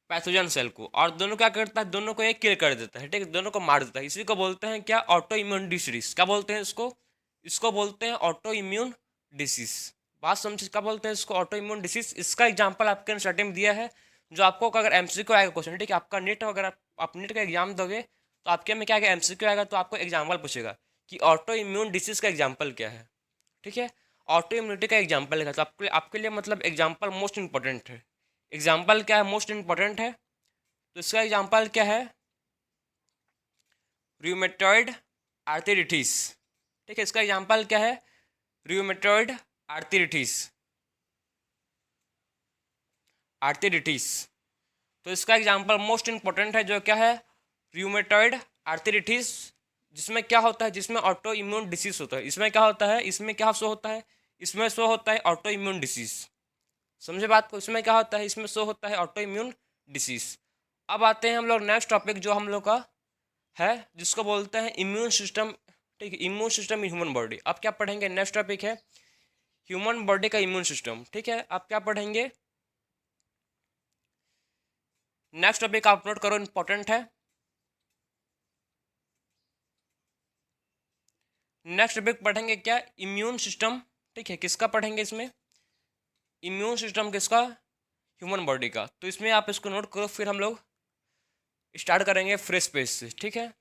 pathogen cell को, और दोनों क्या करता है, दोनों को एक किल कर देता है, ठीक है, दोनों को मार देता है, इसी को बोलते हैं क्या, ऑटो इम्यून डिसीज। क्या बोलते हैं इसको, इसको बोलते हैं ऑटो इम्यून डिसीज। बात समझ, क्या बोलते हैं इसको, ऑटो इम्यून डिसीज। इसका एग्जांपल आपके स्टार्टिंग में दिया है, जो आपको अगर एमसीक्यू आएगा क्वेश्चन, ठीक है, आपका नेट अगर आप आप नीट का एग्जाम दोगे तो आपके में क्या आएगा, एमसीक्यू आएगा, तो आपको एग्जाम्पल पूछेगा कि ऑटो इम्यून डिसीज का एग्जाम्पल क्या है। ठीक है, ऑटो इम्यूनिटी का एग्जाम्पल है, तो आपके लिए मतलब एग्जाम्पल मोस्ट इंपॉर्टेंट है। एग्जाम्पल क्या है, मोस्ट इंपॉर्टेंट है। तो इसका एग्जाम्पल क्या है, रूमेटॉइड आर्थराइटिस। ठीक है, इसका एग्जाम्पल क्या है, रूमेटॉइड आर्थराइटिस, आर्थराइटिस। तो इसका एग्जाम्पल मोस्ट इंपॉर्टेंट है, जो क्या है, रूमेटॉइड आर्थराइटिस, जिसमें क्या होता है, जिसमें ऑटो इम्यून डिसीज होता है। इसमें क्या होता है, इसमें क्या शो होता है, इसमें शो होता है ऑटो इम्यून डिसीज। समझे बात को, इसमें क्या होता है, इसमें शो होता है ऑटो इम्यून डिसीज। अब आते हैं हम लोग नेक्स्ट टॉपिक जो हम लोग का है, जिसको बोलते हैं इम्यून सिस्टम। ठीक है, immune system in human body. अब क्या पढ़ेंगे, नेक्स्ट टॉपिक है ह्यूमन बॉडी का इम्यून सिस्टम। ठीक है, आप क्या पढ़ेंगे, नेक्स्ट टॉपिक आप नोट करो, इंपॉर्टेंट है। नेक्स्ट टॉपिक पढ़ेंगे क्या, इम्यून सिस्टम। ठीक है, किसका पढ़ेंगे इसमें, इम्यून सिस्टम किसका, ह्यूमन बॉडी का। तो इसमें आप इसको नोट करो, फिर हम लोग स्टार्ट करेंगे फ्रेश पेज से। ठीक है,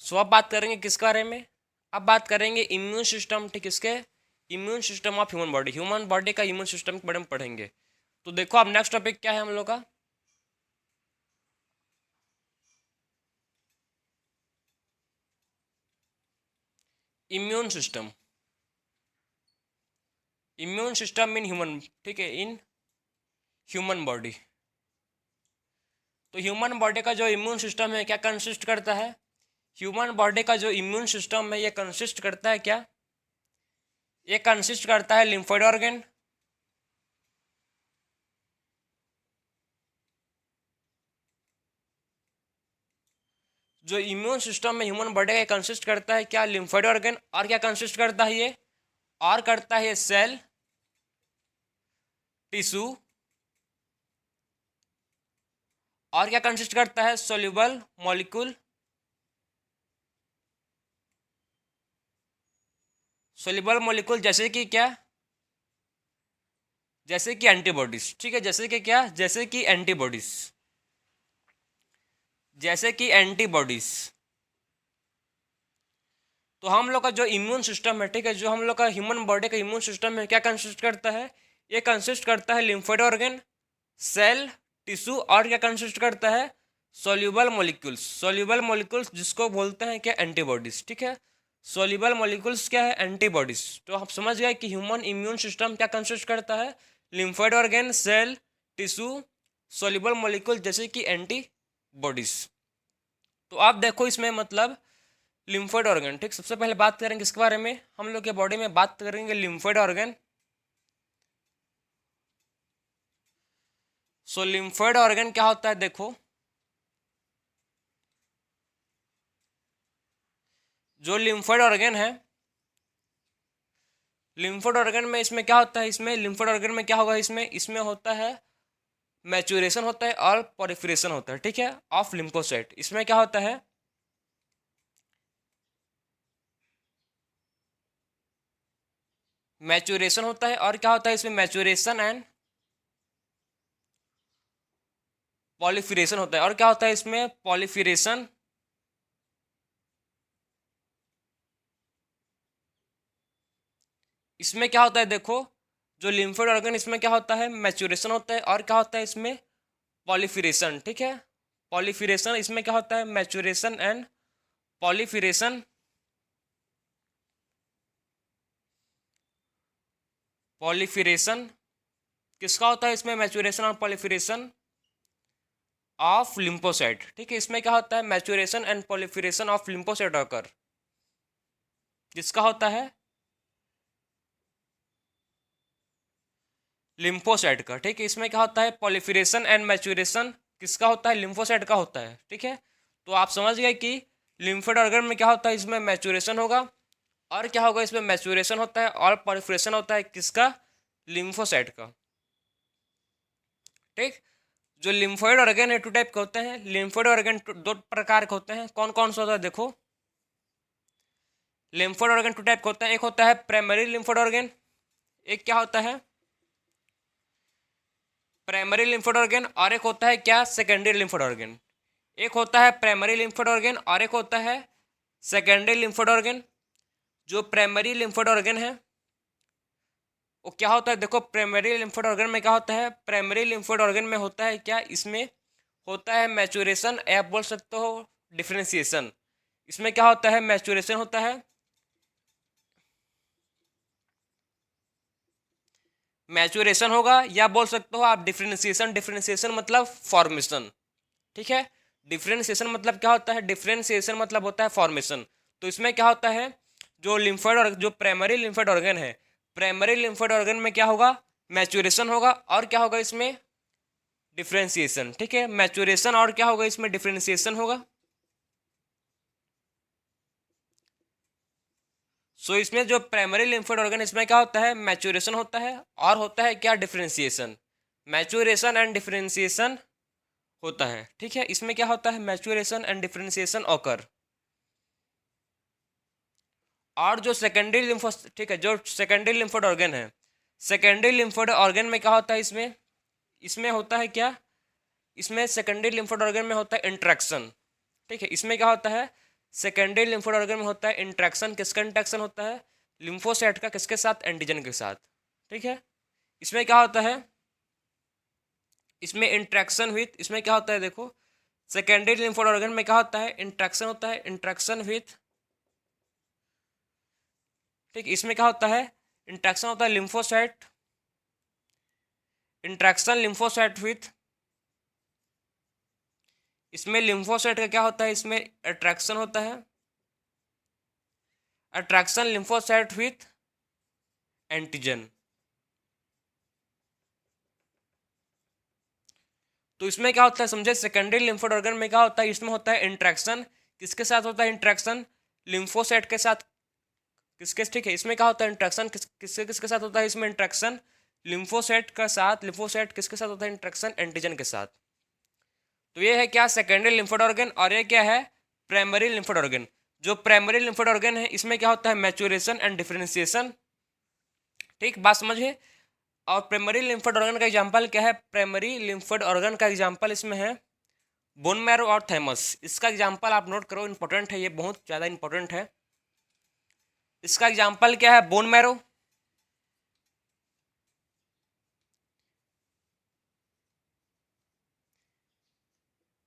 सो अब बात करेंगे किसके बारे में, अब बात करेंगे इम्यून सिस्टम। ठीक, किसके, immune system of human body, human body का इम्यून सिस्टम के बारे में पढ़ेंगे। तो देखो अब नेक्स्ट टॉपिक क्या है हम लोग का, immune system, immune system in human. ठीक है, इन ह्यूमन बॉडी। तो ह्यूमन बॉडी का जो इम्यून सिस्टम है क्या कंसिस्ट करता है, ह्यूमन बॉडी का जो इम्यून सिस्टम है ये कंसिस्ट करता है क्या, ये कंसिस्ट करता है लिम्फोइड ऑर्गन, जो इम्यून सिस्टम में ह्यूमन बॉडी का कंसिस्ट करता है क्या, लिम्फोइड ऑर्गन। और क्या कंसिस्ट करता है ये, और करता है सेल, टिश्यू, और क्या कंसिस्ट करता है, सोल्यूबल मॉलिक्यूल, सोल्यूबल मॉलिक्यूल जैसे कि क्या, जैसे कि एंटीबॉडीज। ठीक है, जैसे कि क्या, जैसे कि एंटीबॉडीज, जैसे कि एंटीबॉडीज। तो हम लोग का जो इम्यून सिस्टम है, ठीक है, जो हम लोग का ह्यूमन बॉडी का इम्यून सिस्टम है क्या कंसिस्ट करता है, ये कंसिस्ट करता है लिम्फोइड ऑर्गन, सेल, टिश्यू, और क्या कंसिस्ट करता है, सोल्यूबल मॉलिक्यूल्स, सोल्यूबल मॉलिक्यूल्स जिसको बोलते हैं क्या, एंटीबॉडीज। ठीक है, सोल्यूबल मॉलिक्यूल्स क्या है, एंटीबॉडीज। तो आप समझ गए कि ह्यूमन इम्यून सिस्टम क्या कंसिस्ट करता है, lymphoid organ, cell, tissue, soluble molecule जैसे कि एंटीबॉडीज। तो आप देखो इसमें मतलब लिम्फोइड ऑर्गन। ठीक, सबसे पहले बात करेंगे इसके बारे में, हम लोग के बॉडी में बात करेंगे लिम्फोइड ऑर्गन। सो लिम्फोइड ऑर्गन क्या होता है, देखो जो लिम्फोइड ऑर्गन है, लिम्फोइड ऑर्गन में इसमें क्या होता है, इसमें लिम्फोइड ऑर्गन में क्या होगा, इसमें इसमें होता है मैच्योरेशन होता है और पॉलिफरेशन होता है। ठीक है, ऑफ लिम्फोसाइट। इसमें क्या होता है, मैच्योरेशन होता है, और क्या होता है इसमें, मैच्योरेशन एंड पॉलिफरेशन होता है, और क्या होता है इसमें, पॉलिफरेशन। इसमें क्या होता है, देखो जो लिम्फोइड ऑर्गन, इसमें क्या होता है, मैच्योरेशन होता है, और क्या होता है इसमें, पॉलिफरेशन। ठीक है, पॉलिफरेशन, इसमें क्या होता है, मैच्योरेशन एंड पॉलिफरेशन, पॉलिफरेशन किसका होता है इसमें, मैच्योरेशन और पॉलिफरेशन ऑफ लिम्फोसाइट। ठीक है, इसमें क्या होता है, maturation and proliferation of lymphocyte occur, जिसका होता है लिम्फोसाइट का। ठीक है, इसमें क्या होता है, पॉलिफरेशन एंड मैच्योरेशन किसका होता है, लिम्फोसाइट का होता है। ठीक है, तो आप समझ गए कि लिम्फोइड ऑर्गन में क्या होता है, इसमें मैच्योरेशन होगा, और क्या होगा, इसमें मैच्योरेशन होता है और पॉलिफरेशन होता है किसका, लिम्फोसाइट का। ठीक, जो लिम्फोइड ऑर्गन है टू टाइप के होते हैं, लिम्फोइड ऑर्गन दो प्रकार के होते हैं, कौन कौन सा होता है देखो, लिम्फोइड ऑर्गन टू टाइप का होता है, एक होता है प्राइमरी लिम्फोइड ऑर्गन, एक क्या होता है प्राइमरी लिम्फोइड ऑर्गन, और एक होता है क्या सेकेंडरी लिम्फोइड ऑर्गन। एक होता है प्राइमरी लिम्फोइड ऑर्गन और एक होता है सेकेंडरी लिम्फोइड ऑर्गन। जो प्राइमरी लिम्फोइड ऑर्गन है वो क्या होता है, देखो प्राइमरी लिम्फोइड ऑर्गन में क्या होता है, प्राइमरी लिम्फोइड ऑर्गन में होता है क्या, इसमें होता है मैचुरेशन, या आप बोल सकते हो डिफरेंशिएशन। इसमें क्या होता है, मैचुरेशन होता है, मैचुरेशन होगा, या बोल सकते हो आप डिफरेंशिएशन, डिफरेंशिएशन मतलब फॉर्मेशन। ठीक है, डिफरेंशिएशन मतलब क्या होता है, डिफरेंशिएशन मतलब होता है फॉर्मेशन। तो इसमें क्या होता है, जो लिम्फोइड और जो प्राइमरी लिम्फोइड ऑर्गन है, प्राइमरी लिम्फोइड ऑर्गन में क्या होगा, मैचुरेशन होगा, और क्या होगा इसमें डिफरेंशिएशन। ठीक है, मैचुरेशन और क्या होगा इसमें डिफरेंशिएशन होगा। सो इसमें जो प्राइमरी लिम्फोइड ऑर्गन, इसमें क्या होता है, मैचुरेशन होता है और होता है क्या, डिफरेंशिएशन। मैचुरेशन एंड डिफरेंशिएशन होता है। ठीक है, इसमें क्या होता है, मैचुरेशन एंड डिफरेंशिएशन ऑकर। और जो सेकेंडरी लिम्फो, ठीक है, जो सेकेंडरी लिम्फोइड ऑर्गन है, सेकेंडरी लिम्फोइड ऑर्गन में क्या होता है, इसमें इसमें होता है क्या, इसमें सेकेंडरी लिम्फोइड ऑर्गन में होता है इंट्रैक्शन। ठीक है, इसमें क्या होता है, सेकेंडरी लिम्फोइड ऑर्गन में होता है इंट्रैक्शन। किसका इंट्रैक्शन होता है, लिम्फोसाइट का, किसके साथ, एंटीजन के साथ। ठीक है, इसमें क्या होता है, इसमें इंट्रैक्शन विथ, इसमें क्या होता है देखो, सेकेंडरी लिम्फोइड ऑर्गन में क्या होता है, इंट्रैक्शन होता है, इंट्रैक्शन विथ। ठीक, इसमें क्या होता है, इंट्रैक्शन होता है लिम्फोसाइट, इंट्रैक्शन लिम्फोसाइट विथ। इसमें लिम्फोसाइट का क्या होता है, इसमें अट्रैक्शन होता है, अट्रैक्शन लिम्फोसाइट विथ एंटीजन। तो इसमें क्या होता है समझे, सेकेंडरी लिम्फोइड ऑर्गन में क्या होता है, इसमें होता है इंट्रैक्शन, किसके साथ होता है इंट्रैक्शन, लिम्फोसाइट के साथ, किसके, ठीक है, इसमें क्या होता है इंट्रैक्शन, किसके किसके साथ होता है इसमें इंट्रैक्शन, लिम्फोसाइट का साथ, लिम्फोसाइट किसके साथ होता है इंट्रैक्शन, एंटीजन के साथ। तो ये है क्या, सेकेंडरी लिम्फोइड ऑर्गन, और ये क्या है, प्राइमरी लिम्फोइड ऑर्गन। जो प्राइमरी लिम्फोइड ऑर्गन है, इसमें क्या होता है, मैचुरेशन एंड डिफरेंशिएशन। ठीक, बात समझिए। और प्राइमरी लिम्फोइड ऑर्गन का एग्जांपल क्या है, प्राइमरी लिम्फोइड ऑर्गन का एग्जांपल इसमें है बोन मैरो और थैमस। इसका एग्जांपल आप नोट करो, इंपॉर्टेंट है, ये बहुत ज़्यादा इंपॉर्टेंट है। इसका एग्जांपल क्या है, बोन मैरो,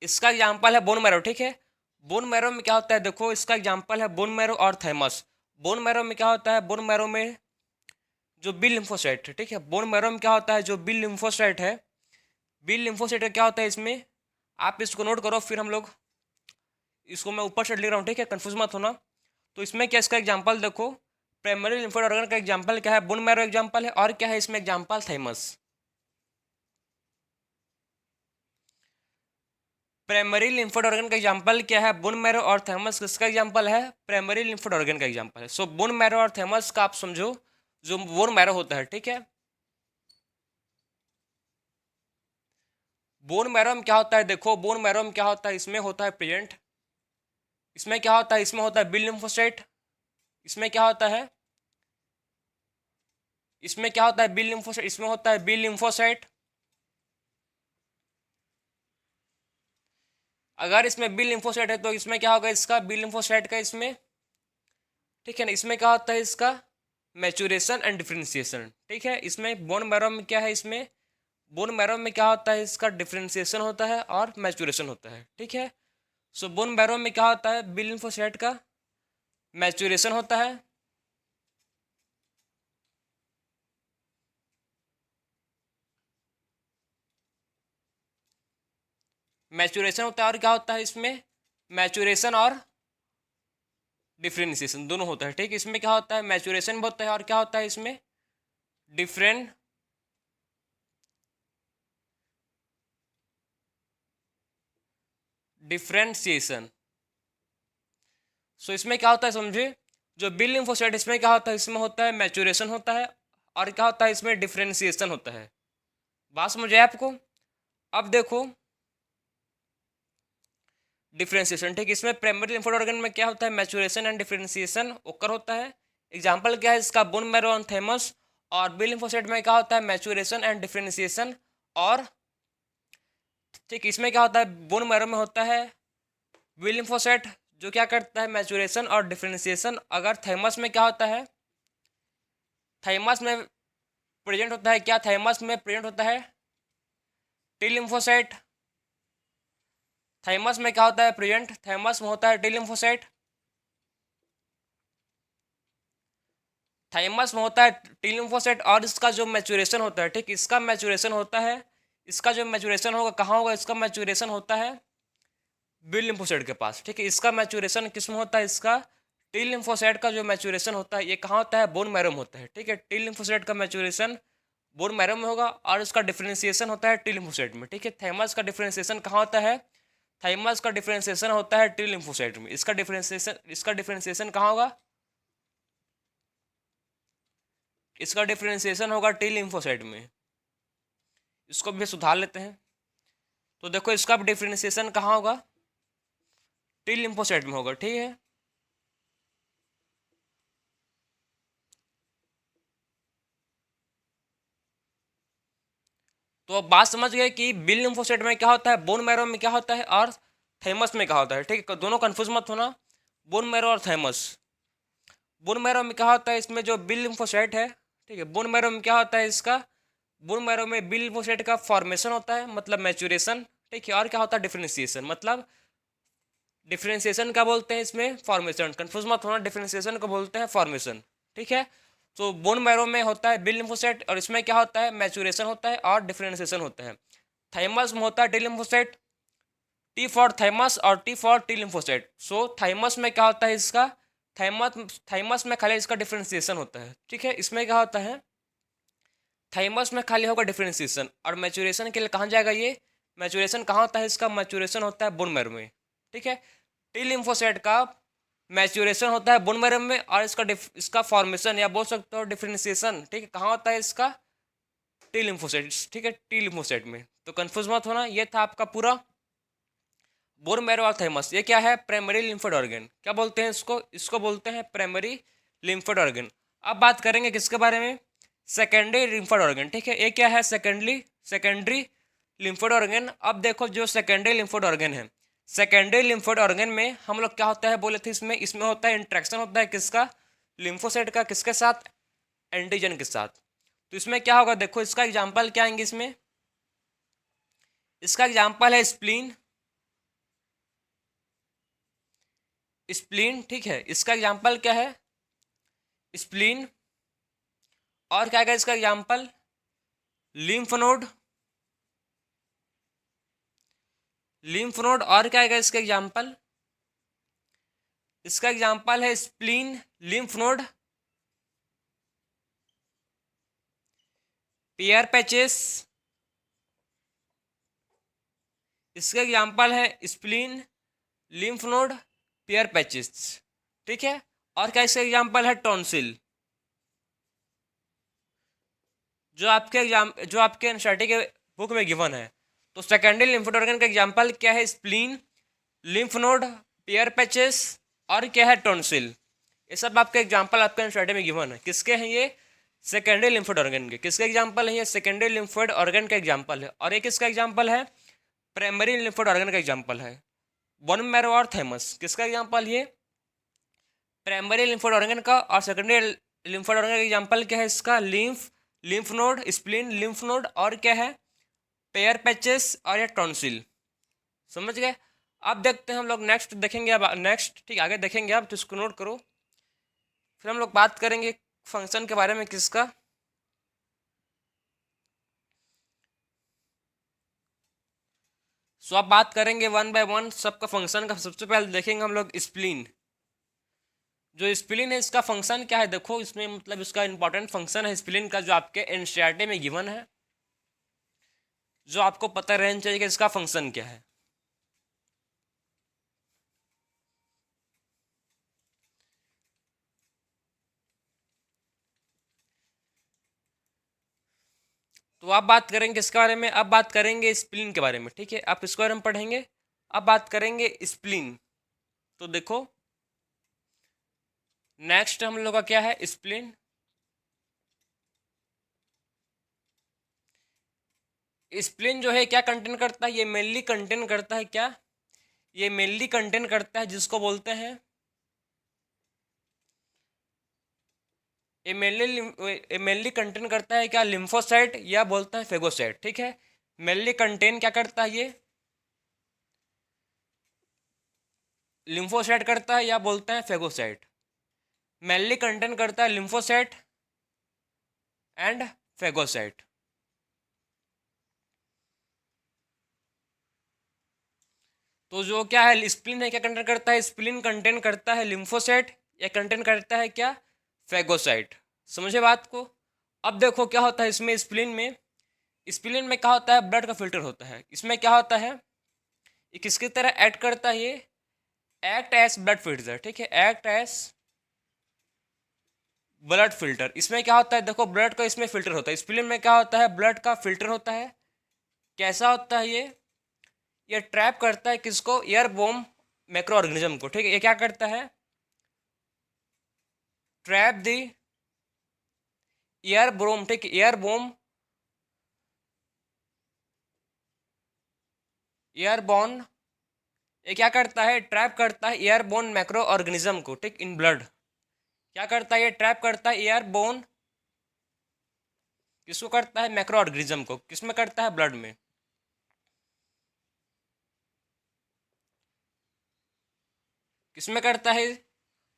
इसका एग्जांपल है बोन मैरो। ठीक है, बोन मैरो में क्या होता है देखो, इसका एग्जांपल है बोन मैरो और थैमस। बोन मैरो में क्या होता है, बोन मैरो में जो बी लिम्फोसाइट है, ठीक है, बोन मैरो में क्या होता है, जो बी लिम्फोसाइट है, बी लिम्फोसाइट का क्या होता है इसमें, आप इसको नोट करो, फिर हम लोग इसको मैं ऊपर से लिख रहा हूँ, ठीक है, कंफ्यूज मत होना। तो इसमें क्या, इसका एग्जांपल देखो, प्राइमरी लिम्फोइड ऑर्गन का एग्जांपल क्या है, बोन मैरो एग्जांपल है, और क्या है इसमें example, thymus. Primary lymphoid organ का एग्जांपल क्या है, बोन मैरो और थैमस। किसका एग्जांपल है, प्राइमरी लिम्फोइड ऑर्गन का एग्जांपल है। सो बोन मैरो और थैमस का आप समझो, जो बोन मैरो होता है, ठीक है, बोन मैरो में क्या होता है देखो, बोन मैरो में क्या होता है, इसमें होता है प्रेजेंट, इसमें क्या होता है, इसमें होता है बी लिम्फोसाइट, इसमें क्या होता है, इसमें क्या होता है बी लिम्फोसाइट, इसमें होता है बी लिम्फोसाइट। अगर इसमें बी लिम्फोसाइट है तो इसमें क्या होगा, इसका बी लिम्फोसाइट का इसमें, ठीक है ना, इसमें क्या होता है इसका मैचुरेशन एंड डिफरेंशिएशन। ठीक है, इसमें बोन मैरो में क्या है, इसमें बोन मैरो में क्या होता है, इसका डिफरेंशिएशन होता है और मैचुरेशन होता है। ठीक है, सो बोन मैरो में क्या होता है, बी लिम्फोसाइट का मैचुरेशन होता है, मैचुरेशन होता है, और क्या होता है इसमें, मैचुरेशन और डिफरेंशिएशन दोनों होता है। ठीक, इसमें क्या होता है, मैचुरेशन भी होता है, और क्या होता है इसमें डिफरेंट डिफरेंशिएशन। सो इसमें क्या होता है समझे, जो बी लिम्फोसाइट, इसमें क्या होता है, इसमें होता है मैचुरेशन होता है, और क्या होता है इसमें डिफरेंशिएशन होता है। बात समझे आपको। अब देखो, डिफ्रेंसिएशन, ठीक। इसमें प्राइमरी लिम्फोइड ऑर्गन में क्या होता है, मैचुरेशन एंड डिफ्रेंसिएशन ओकर होता है। एग्जाम्पल क्या है इसका, बोन मैरो एंड थैमस। और बी लिम्फोसाइट में क्या होता है, मैचुरेशन एंड डिफ्रेंसिएशन। और ठीक इसमें क्या होता है, बोन मैरो में होता है बी लिम्फोसाइट जो क्या करता है, मैचुरेशन और डिफ्रेंसिएशन। अगर थैमस में क्या होता है, थैमस में प्रेजेंट होता है क्या, थैमस में प्रेजेंट होता है टी लिम्फोसाइट। थैमस में क्या होता है प्रेजेंट, थैमस में होता है टी लिम्फोसाइट। थाइमस में होता है टी लिम्फोसाइट। और इसका जो मैचुरेशन होता है, ठीक, इसका मैचुरेशन होता है, इसका जो मैचुरेशन होगा कहाँ होगा, इसका मैचुरेशन होता है बी लिम्फोसाइट के पास, ठीक है। इसका मैचुरेशन किस में होता है, इसका टी लिम्फोसाइट का जो मैचुरेशन होता है ये कहाँ होता है, बोन मैरो में होता है, ठीक है। टी लिम्फोसाइट का मैचुरेशन बोन मैरो में होगा और इसका डिफरेंशिएशन होता है टी लिम्फोसाइट में, ठीक है। थैमस का डिफरेंशिएशन कहाँ होता है, थाइमस का डिफरेंशिएशन होता है टी लिम्फोसाइट में। इसका डिफरेंशिएशन कहाँ होगा, इसका डिफरेंशिएशन होगा टी लिम्फोसाइट में। इसको भी सुधार लेते हैं। तो देखो इसका डिफरेंशिएशन कहाँ होगा, टी लिम्फोसाइट में होगा, ठीक है। तो अब बात समझ गए कि बी लिम्फोसाइट में क्या होता है, बोन मैरो में क्या होता है और थैमस में क्या होता है, ठीक है। दोनों कंफ्यूज मत होना, बोन मैरो और थैमस। बोन मैरो में क्या होता है, इसमें जो बी लिम्फोसाइट है, ठीक है, बोन मैरो में क्या होता है इसका, बोन मैरो में बी लिम्फोसाइट का फॉर्मेशन होता है मतलब मैचुरेशन, ठीक है। और क्या होता है डिफरेंशिएशन, मतलब डिफरेंशिएशन क्या बोलते हैं इसमें, फॉर्मेशन। कंफ्यूज मत होना, डिफरेंशिएशन को बोलते हैं फॉर्मेशन, ठीक है। तो बोन मैरो में होता है बी लिम्फोसाइट और इसमें क्या होता है, मैचुरेशन होता है और डिफरेंशिएशन होता है। थाइमस में होता है T lymphocyte, T for thymus और T for T lymphocyte. So thymus में क्या होता है इसका, थाइमस में खाली इसका डिफरेंशिएशन होता है, ठीक है। इसमें क्या होता है, थाइमस में खाली होगा डिफरेंशिएशन। और मैचुरेशन के लिए कहाँ जाएगा ये, मैचुरेशन कहाँ होता है इसका, मैचुरेशन होता है बोन मैरो में, ठीक है। टी लिम्फोसाइट का मैचुरेशन होता है बोन मैरो में और इसका फॉर्मेशन या बोल सकते हो डिफरेंशिएशन, ठीक है, कहाँ होता है इसका, टी लिम्फोसाइट, ठीक है, टी लिम्फोसाइट में। तो कंफ्यूज मत होना, ये था आपका पूरा बोन मैरो और थाइमस। ये क्या है, प्राइमरी लिम्फोइड ऑर्गन। क्या बोलते हैं इसको, इसको बोलते हैं प्राइमरी लिम्फोइड ऑर्गन। अब बात करेंगे किसके बारे में, सेकेंडरी लिम्फोइड ऑर्गन, ठीक है। ये क्या है, सेकेंडरी लिम्फोइड ऑर्गन। अब देखो जो सेकेंडरी लिम्फोइड ऑर्गन है, सेकेंडरी लिम्फोइड ऑर्गन में हम लोग क्या होता है बोले थे, इसमें इसमें होता है इंट्रैक्शन होता है किसका, लिम्फोसाइट का, किसके साथ, एंटीजन के साथ। तो इसमें क्या होगा, देखो इसका एग्जाम्पल क्या आएंगे इसमें, इसका एग्जाम्पल है स्प्लीन, स्प्लीन, ठीक है। इसका एग्जाम्पल क्या है, स्प्लीन। और क्या है इसका example, lymph node, lymph node. और क्या है इसका एग्जाम्पल, इसका एग्जाम्पल है स्प्लीन, लिम्फ नोड, पियर पैचेस। इसका एग्जाम्पल है स्प्लीन, लिम्फ नोड, पियर पैचेस, ठीक है। और क्या इसका एग्जाम्पल है, टॉन्सिल। जो आपके एनसीईआरटी के बुक में गिवन है। तो सेकेंडरी लिम्फोइड ऑर्गन का एग्जाम्पल क्या है, स्प्लीन, लिम्फ नोड, पियर पैचेस और क्या है, टॉन्सिल। ये सब आपके एग्जाम्पल आपके एनसीईआरटी में गिवन है। किसके हैं ये, सेकेंडरी लिम्फोइड ऑर्गन के। किसके एग्जाम्पल है ये, सेकेंडरी लिम्फोइड ऑर्गन का एग्जाम्पल है। और ये किसका एग्जाम्पल है, प्राइमरी लिम्फोइड ऑर्गन का एग्जाम्पल है, बोन मैरो और थैमस। किसका एग्जाम्पल ये, प्राइमरी लिम्फोइड ऑर्गन का। और सेकेंडरी लिम्फोइड ऑर्गन का एग्जाम्पल क्या है इसका, lymph node, spleen, lymph node और क्या है, पेयर पैचेस और या टॉन्सिल। समझ गए। अब देखते हैं हम लोग नेक्स्ट देखेंगे, अब नेक्स्ट ठीक आगे देखेंगे, अब तो इसको नोट करो। फिर हम लोग बात करेंगे फंक्शन के बारे में, किसका, सो अब बात करेंगे वन बाय वन सबका फंक्शन का। सबसे पहले देखेंगे हम लोग स्प्लीन। जो स्प्लीन है इसका फंक्शन क्या है, देखो इसमें मतलब इसका इंपॉर्टेंट फंक्शन है स्प्लीन का, जो आपके एनसीईआरटी में गिवन है, जो आपको पता रहना चाहिए कि इसका फंक्शन क्या है। तो आप बात करेंगे किसके बारे में, अब बात करेंगे स्प्लीन के बारे में, ठीक है। आप इसके बारे में पढ़ेंगे, अब बात करेंगे स्प्लीन। तो देखो नेक्स्ट हम लोग का क्या है, स्प्लीन। स्प्लीन जो है क्या कंटेन करता है, ये मेनली कंटेन करता है क्या, ये मेनली कंटेन करता है जिसको बोलते हैं, ये मेनली कंटेन करता है क्या, लिम्फोसाइट या बोलते हैं फेगोसाइट। ठीक है, मेनली कंटेन क्या करता है, ये लिम्फोसाइट करता है या बोलते हैं फेगोसाइट। मेनली कंटेन करता है लिम्फोसाइट एंड फेगोसाइट। तो जो क्या है स्प्लीन है, क्या कंटेन करता है, स्प्लीन कंटेन करता है लिम्फोसाइट या कंटेन करता है क्या, फेगोसाइट। समझे बात को। अब देखो क्या होता है इसमें, स्प्लीन में क्या होता है, ब्लड का फिल्टर होता है। इसमें क्या होता है, ये किसकी तरह एक्ट करता है, ये एक्ट एज ब्लड फिल्टर। ठीक है, एक्ट एज ब्लड फिल्टर। इसमें क्या होता है, देखो ब्लड का इसमें फिल्टर होता है, स्प्लीन में क्या होता है, ब्लड का फिल्टर होता है। कैसा होता है ये ट्रैप करता है किसको, एयरबोर्न मैक्रो ऑर्गेनिज्म को। ठीक है, ये क्या करता है, ट्रैप दी एयरबोर्न। ठीक, एयरबोर्न ये क्या करता है, ट्रैप करता है एयरबोर्न मैक्रो ऑर्गेनिज्म को। ठीक, इन ब्लड क्या करता है, ये ट्रैप करता है एयरबोर्न, किसको करता है, मैक्रो ऑर्गेनिज्म को। किसमें करता है, ब्लड में। किसमें करता है,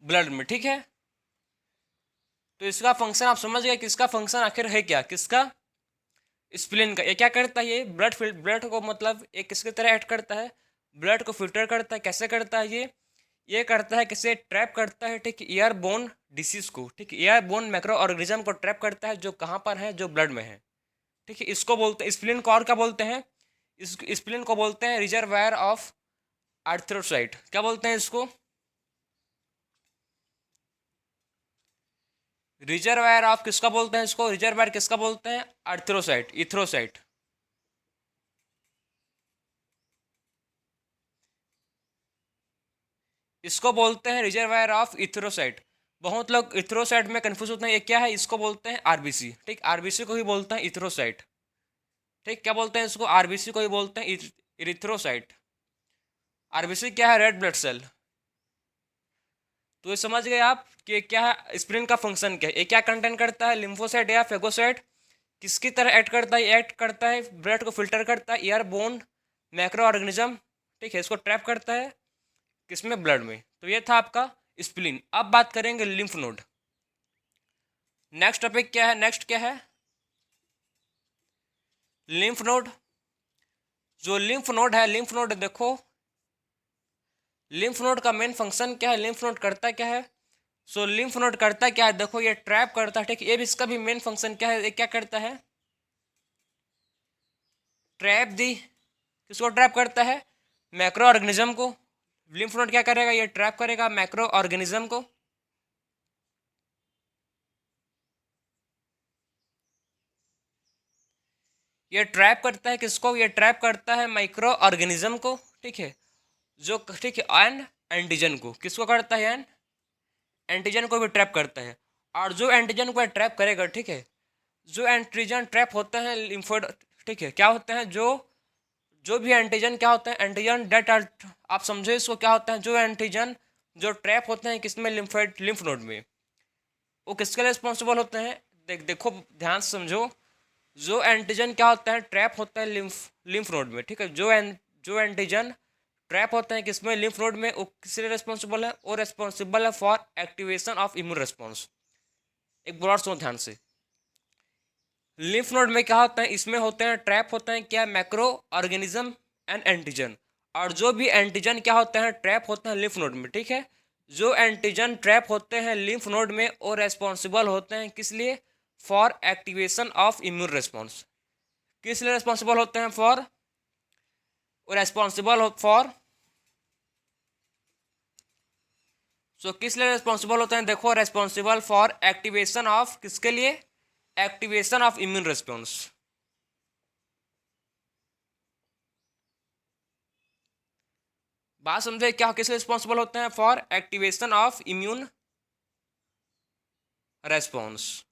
ब्लड में। ठीक है, तो इसका फंक्शन आप समझ गए, किसका फंक्शन आखिर है क्या, किसका, स्प्लीन का। ये क्या करता है, ये ब्लड को मतलब एक किसकी तरह ऐड करता है, ब्लड को फिल्टर करता है। कैसे करता है, ये करता है किसे, ट्रैप करता है। ठीक, एयरबोर्न डिसीज को। ठीक, एयरबोर्न मैक्रो ऑर्गेनिज्म को ट्रैप करता है, जो कहाँ पर है, जो ब्लड में है। ठीक है, इसको बोलते हैं स्प्लीन को। और क्या बोलते हैं, इस स्प्लीन को बोलते हैं रिजर्वायर ऑफ आर्थ्रोसाइट। क्या बोलते हैं इसको, रिजर्वायर ऑफ, किसका बोलते हैं इसको, रिजर्वायर किसका बोलते हैं, आर्थ्रोसाइट, इथ्रोसाइट। इसको बोलते हैं रिजर्वायर ऑफ इथ्रोसाइट। बहुत लोग इथ्रोसाइट में कंफ्यूज होते हैं, ये क्या है, इसको बोलते हैं आरबीसी। ठीक, आरबीसी को ही बोलते हैं इथ्रोसाइट। ठीक, क्या बोलते हैं इसको, आरबीसी को ही बोलते हैं इरिथ्रोसाइट। आरबीसी क्या है, रेड ब्लड सेल। तो ये समझ गए आप कि क्या है स्प्लीन का फंक्शन क्या है, ये क्या कंटेन करता है, लिम्फोसाइट या फेगोसाइट। किसकी तरह एक्ट करता है, एक्ट करता है ब्लड को फिल्टर करता है, एयरबोर्न मैक्रो ऑर्गेनिज्म। ठीक है, इसको ट्रैप करता है किसमें, ब्लड में। तो ये था आपका स्प्लीन। अब बात करेंगे लिम्फ नोड। नेक्स्ट टॉपिक क्या है, नेक्स्ट क्या है, लिम्फ नोड। जो लिम्फ नोड है, लिम्फ नोड देखो, लिम्फ नोड का मेन फंक्शन क्या है, लिम्फ नोड करता क्या है। सो लिम्फ नोड करता क्या है, देखो ये ट्रैप करता है। ठीक, ये भी इसका भी मेन फंक्शन क्या है, ये क्या करता है, ट्रैप दी, किसको ट्रैप करता है, मैक्रो ऑर्गेनिज्म को। लिम्फ नोड क्या करेगा, ये ट्रैप करेगा मैक्रो ऑर्गेनिज्म को। ये ट्रैप करता है किसको, ये ट्रैप करता है माइक्रो ऑर्गेनिज्म को। ठीक है, जो ठीक है एंड एंटीजन को, किसको करता है, एंड एंटीजन को भी ट्रैप करता है। और जो एंटीजन को ट्रैप करेगा, ठीक है, जो एंटीजन ट्रैप होते हैं लिम्फोड, ठीक है, क्या होते हैं, जो भी एंटीजन क्या होते हैं, एंटीजन डेट आर, आप समझे इसको, क्या होता है, जो एंटीजन जो ट्रैप होते हैं किसमें, लिम्फ नोड में, वो किसके लिए रिस्पॉन्सिबल होते हैं। देखो ध्यान से समझो, जो एंटीजन क्या होता है, ट्रैप होता है लिम्फ नोड में। ठीक है, जो एंटीजन ट्रैप होते हैं किसमें, लिम्फ नोड में, वो किस लिए रिस्पॉन्सिबल है, वो रिस्पॉन्सिबल है for activation of immune response. एक बार सुनो ध्यान से, लिम्फ नोड में क्या होता है, इसमें होते हैं ट्रैप होते हैं क्या, मैक्रो ऑर्गेनिज्म एंड एंटीजन। और जो भी एंटीजन क्या होते हैं, ट्रैप होते हैं लिम्फ नोड में। ठीक है, जो एंटीजन ट्रैप होते हैं लिम्फ नोड में, वो रेस्पॉन्सिबल होते हैं किस लिए, for activation of immune response. किस लिए रेस्पॉन्सिबल होते हैं, फॉर, रेस्पॉन्सिबल फॉर, सो किस लिए रेस्पॉन्सिबल होते हैं, देखो रेस्पॉन्सिबल फॉर एक्टिवेशन ऑफ, किसके लिए, एक्टिवेशन ऑफ इम्यून रिस्पॉन्स। बात समझे, क्या किस रिस्पॉन्सिबल होते हैं? For activation of immune response.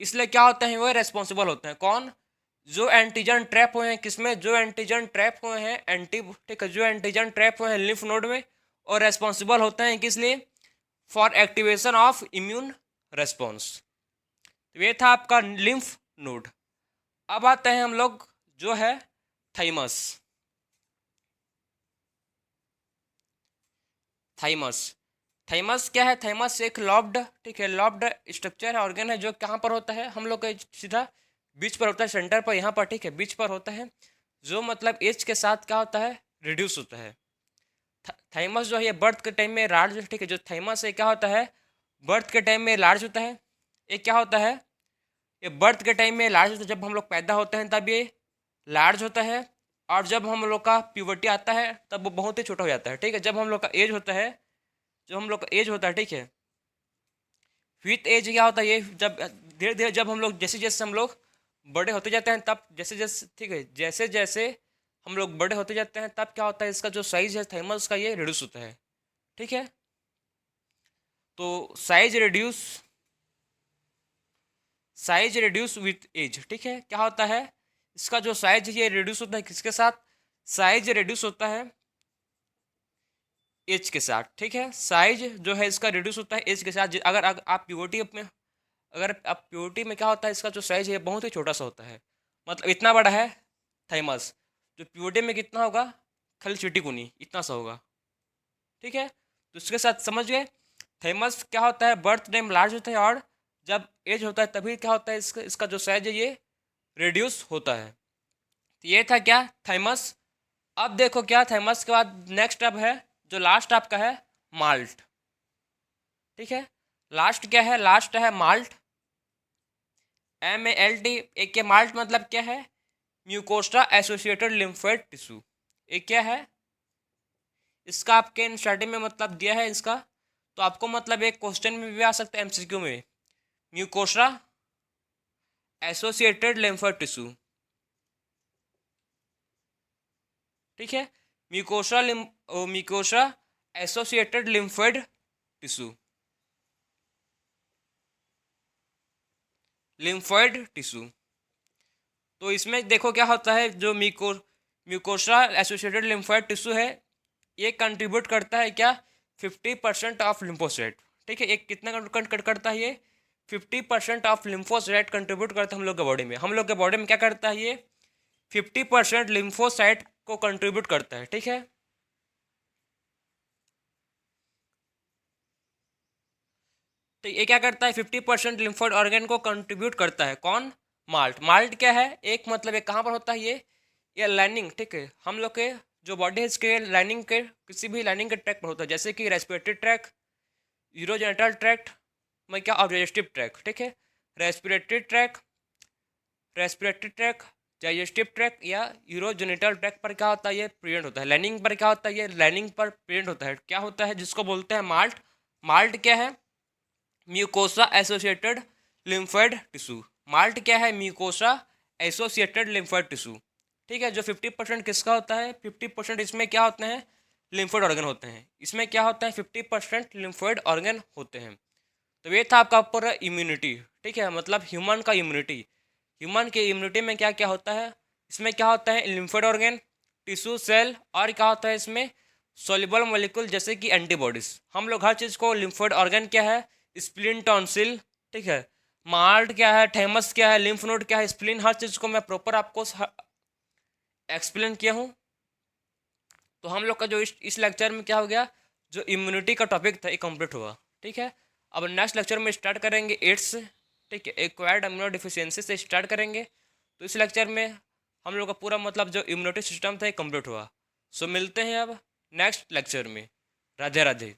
इसलिए क्या होते हैं? वो रेस्पॉन्सिबल होते हैं। कौन? जो एंटीजन ट्रैप हुए हैं किसमें? जो एंटीजन ट्रैप हुए हैं ठीक है, जो एंटीजन ट्रैप हुए हैं लिम्फ नोड में, और रेस्पॉन्सिबल होते हैं किस लिए? For activation of immune response. तो ये था आपका लिम्फ नोड। अब आते हैं हम लोग जो है थाइमस। थाइमस थाइमस क्या है? थाइमस एक लॉब्ड, ठीक है, लॉब्ड स्ट्रक्चर है, ऑर्गन है, जो कहाँ पर होता है? हम लोग का सीधा बीच पर होता है, सेंटर पर, यहाँ पर, ठीक है, बीच पर होता है, जो मतलब एज के साथ क्या होता है? रिड्यूस होता है। थाइमस जो है ये बर्थ के टाइम में लार्ज, ठीक है, जो थाइमस है क्या होता है? बर्थ के टाइम में लार्ज होता है। ये क्या होता है? ये बर्थ के टाइम में लार्ज होता है, जब हम लोग पैदा होते हैं तब ये लार्ज होता है, और जब हम लोग का प्यूबर्टी आता है तब वो बहुत ही छोटा हो जाता है, ठीक है। जब हम लोग का एज होता है, जो हम लोग का एज होता है, ठीक है, विथ एज क्या होता है? ये जब धीरे धीरे जब हम लोग जैसे जैसे हम लोग बड़े होते जाते हैं तब जैसे जैसे, ठीक है, जैसे जैसे हम लोग बड़े होते जाते हैं तब क्या होता है? इसका जो साइज है थाइमस का ये रिड्यूस होता है, ठीक है। तो साइज रिड्यूस विथ एज, ठीक है। क्या होता है? इसका जो साइज है ये रिड्यूस होता है किसके साथ? साइज रिड्यूस होता है एज के साथ, ठीक है। साइज जो है इसका रिड्यूस होता है एज के साथ। अगर आप प्यूबर्टी में, अगर आप प्यूबर्टी में क्या होता है? इसका जो साइज है बहुत ही छोटा सा होता है, मतलब इतना बड़ा है थाइमस। जो प्यूबर्टी में कितना होगा? खाली चिटिकुनी इतना सा होगा, ठीक है। तो इसके साथ समझ गए थाइमस क्या होता है? बर्थ टाइम लार्ज होता है, और जब एज होता है तभी क्या होता है? इसका जो साइज है ये रिड्यूस होता है। तो ये था क्या? थाइमस। अब देखो क्या थाइमस के बाद नेक्स्ट अब है जो लास्ट आपका है माल्ट, ठीक है। लास्ट क्या है? लास्ट है माल्ट, MALT। एक के माल्ट मतलब क्या है? Mucosa associated lymphoid tissue. एक क्या है? इसका आपके स्टार्टिंग में मतलब दिया है इसका, तो आपको मतलब एक क्वेश्चन में भी आ सकता है, MCQ में। म्यूकोसा एसोसिएटेड लिम्फोइड टिश्यू, ठीक है। Mucosa associated lymphoid tissue, lymphoid tissue. तो इसमें देखो क्या होता है, जो म्यूकोसा एसोसिएटेड लिम्फोइड टिश्यू है ये कंट्रीब्यूट करता है क्या? 50% ऑफ लिम्फोसाइट, ठीक है। एक कितना करता है ये? 50% ऑफ लिम्फोसाइट कंट्रीब्यूट करता है हम लोग के बॉडी में। हम लोग के बॉडी में क्या करता है ये? 50% लिम्फोसाइट को कंट्रीब्यूट करता है, ठीक है। तो ये क्या करता है? 50% लिम्फोइड ऑर्गन को कंट्रीब्यूट करता है। कौन? माल्ट। माल्ट क्या है? एक मतलब ये कहाँ पर होता है ये लाइनिंग, ठीक है, हम लोग के जो बॉडी है इसके लाइनिंग के, किसी भी लाइनिंग के ट्रैक पर होता है, जैसे कि रेस्पिरेटरी ट्रैक, यूरोजेनिटल ट्रैक्ट में क्या, और डाइजेस्टिव ट्रैक, ठीक है। रेस्पिरेटरी ट्रैक, डाइजेस्टिव ट्रैक या यूरोजेनिटल ट्रैक पर क्या होता है? ये प्रेजेंट होता है। लाइनिंग पर क्या होता है? ये लाइनिंग पर प्रेजेंट होता है। क्या होता है? जिसको बोलते हैं माल्ट। माल्ट क्या है? Mucosa associated lymphoid tissue. Malt क्या है? म्यूकोसा एसोसिएटेड लिम्फोइड टिश्यू, ठीक है। जो 50% किसका होता है? 50% इसमें क्या होते हैं? लिम्फोइड ऑर्गन होते हैं। इसमें क्या होता है? 50% लिम्फोइड ऑर्गन होते हैं। तो ये था आपका पूरा इम्यूनिटी, ठीक है, मतलब ह्यूमन का इम्यूनिटी। ह्यूमन के इम्यूनिटी में क्या क्या होता है? इसमें क्या होता है? लिम्फोइड ऑर्गन, टिश्यू, सेल, और क्या होता है इसमें? सोल्यूबल मॉलिक्यूल, जैसे कि एंटीबॉडीज। हम लोग हर चीज़ को, लिम्फोइड ऑर्गन क्या है? स्प्लीन, टॉन्सिल, ठीक है, माल्ट क्या है, थैमस क्या है, लिम्फ नोड क्या है, स्प्लीन, हर चीज़ को मैं प्रॉपर आपको एक्सप्लेन किया हूँ। तो हम लोग का जो इस लेक्चर में क्या हो गया, जो इम्यूनिटी का टॉपिक था ये कंप्लीट हुआ, ठीक है। अब नेक्स्ट लेक्चर में स्टार्ट करेंगे एड्स, ठीक है, एक्वायर्ड इम्यूनो डिफिशियंसी से स्टार्ट करेंगे। तो इस लेक्चर में हम लोग का पूरा मतलब जो इम्यूनिटी सिस्टम था ये कंप्लीट हुआ। सो मिलते हैं अब नेक्स्ट लेक्चर में। राधे राधे।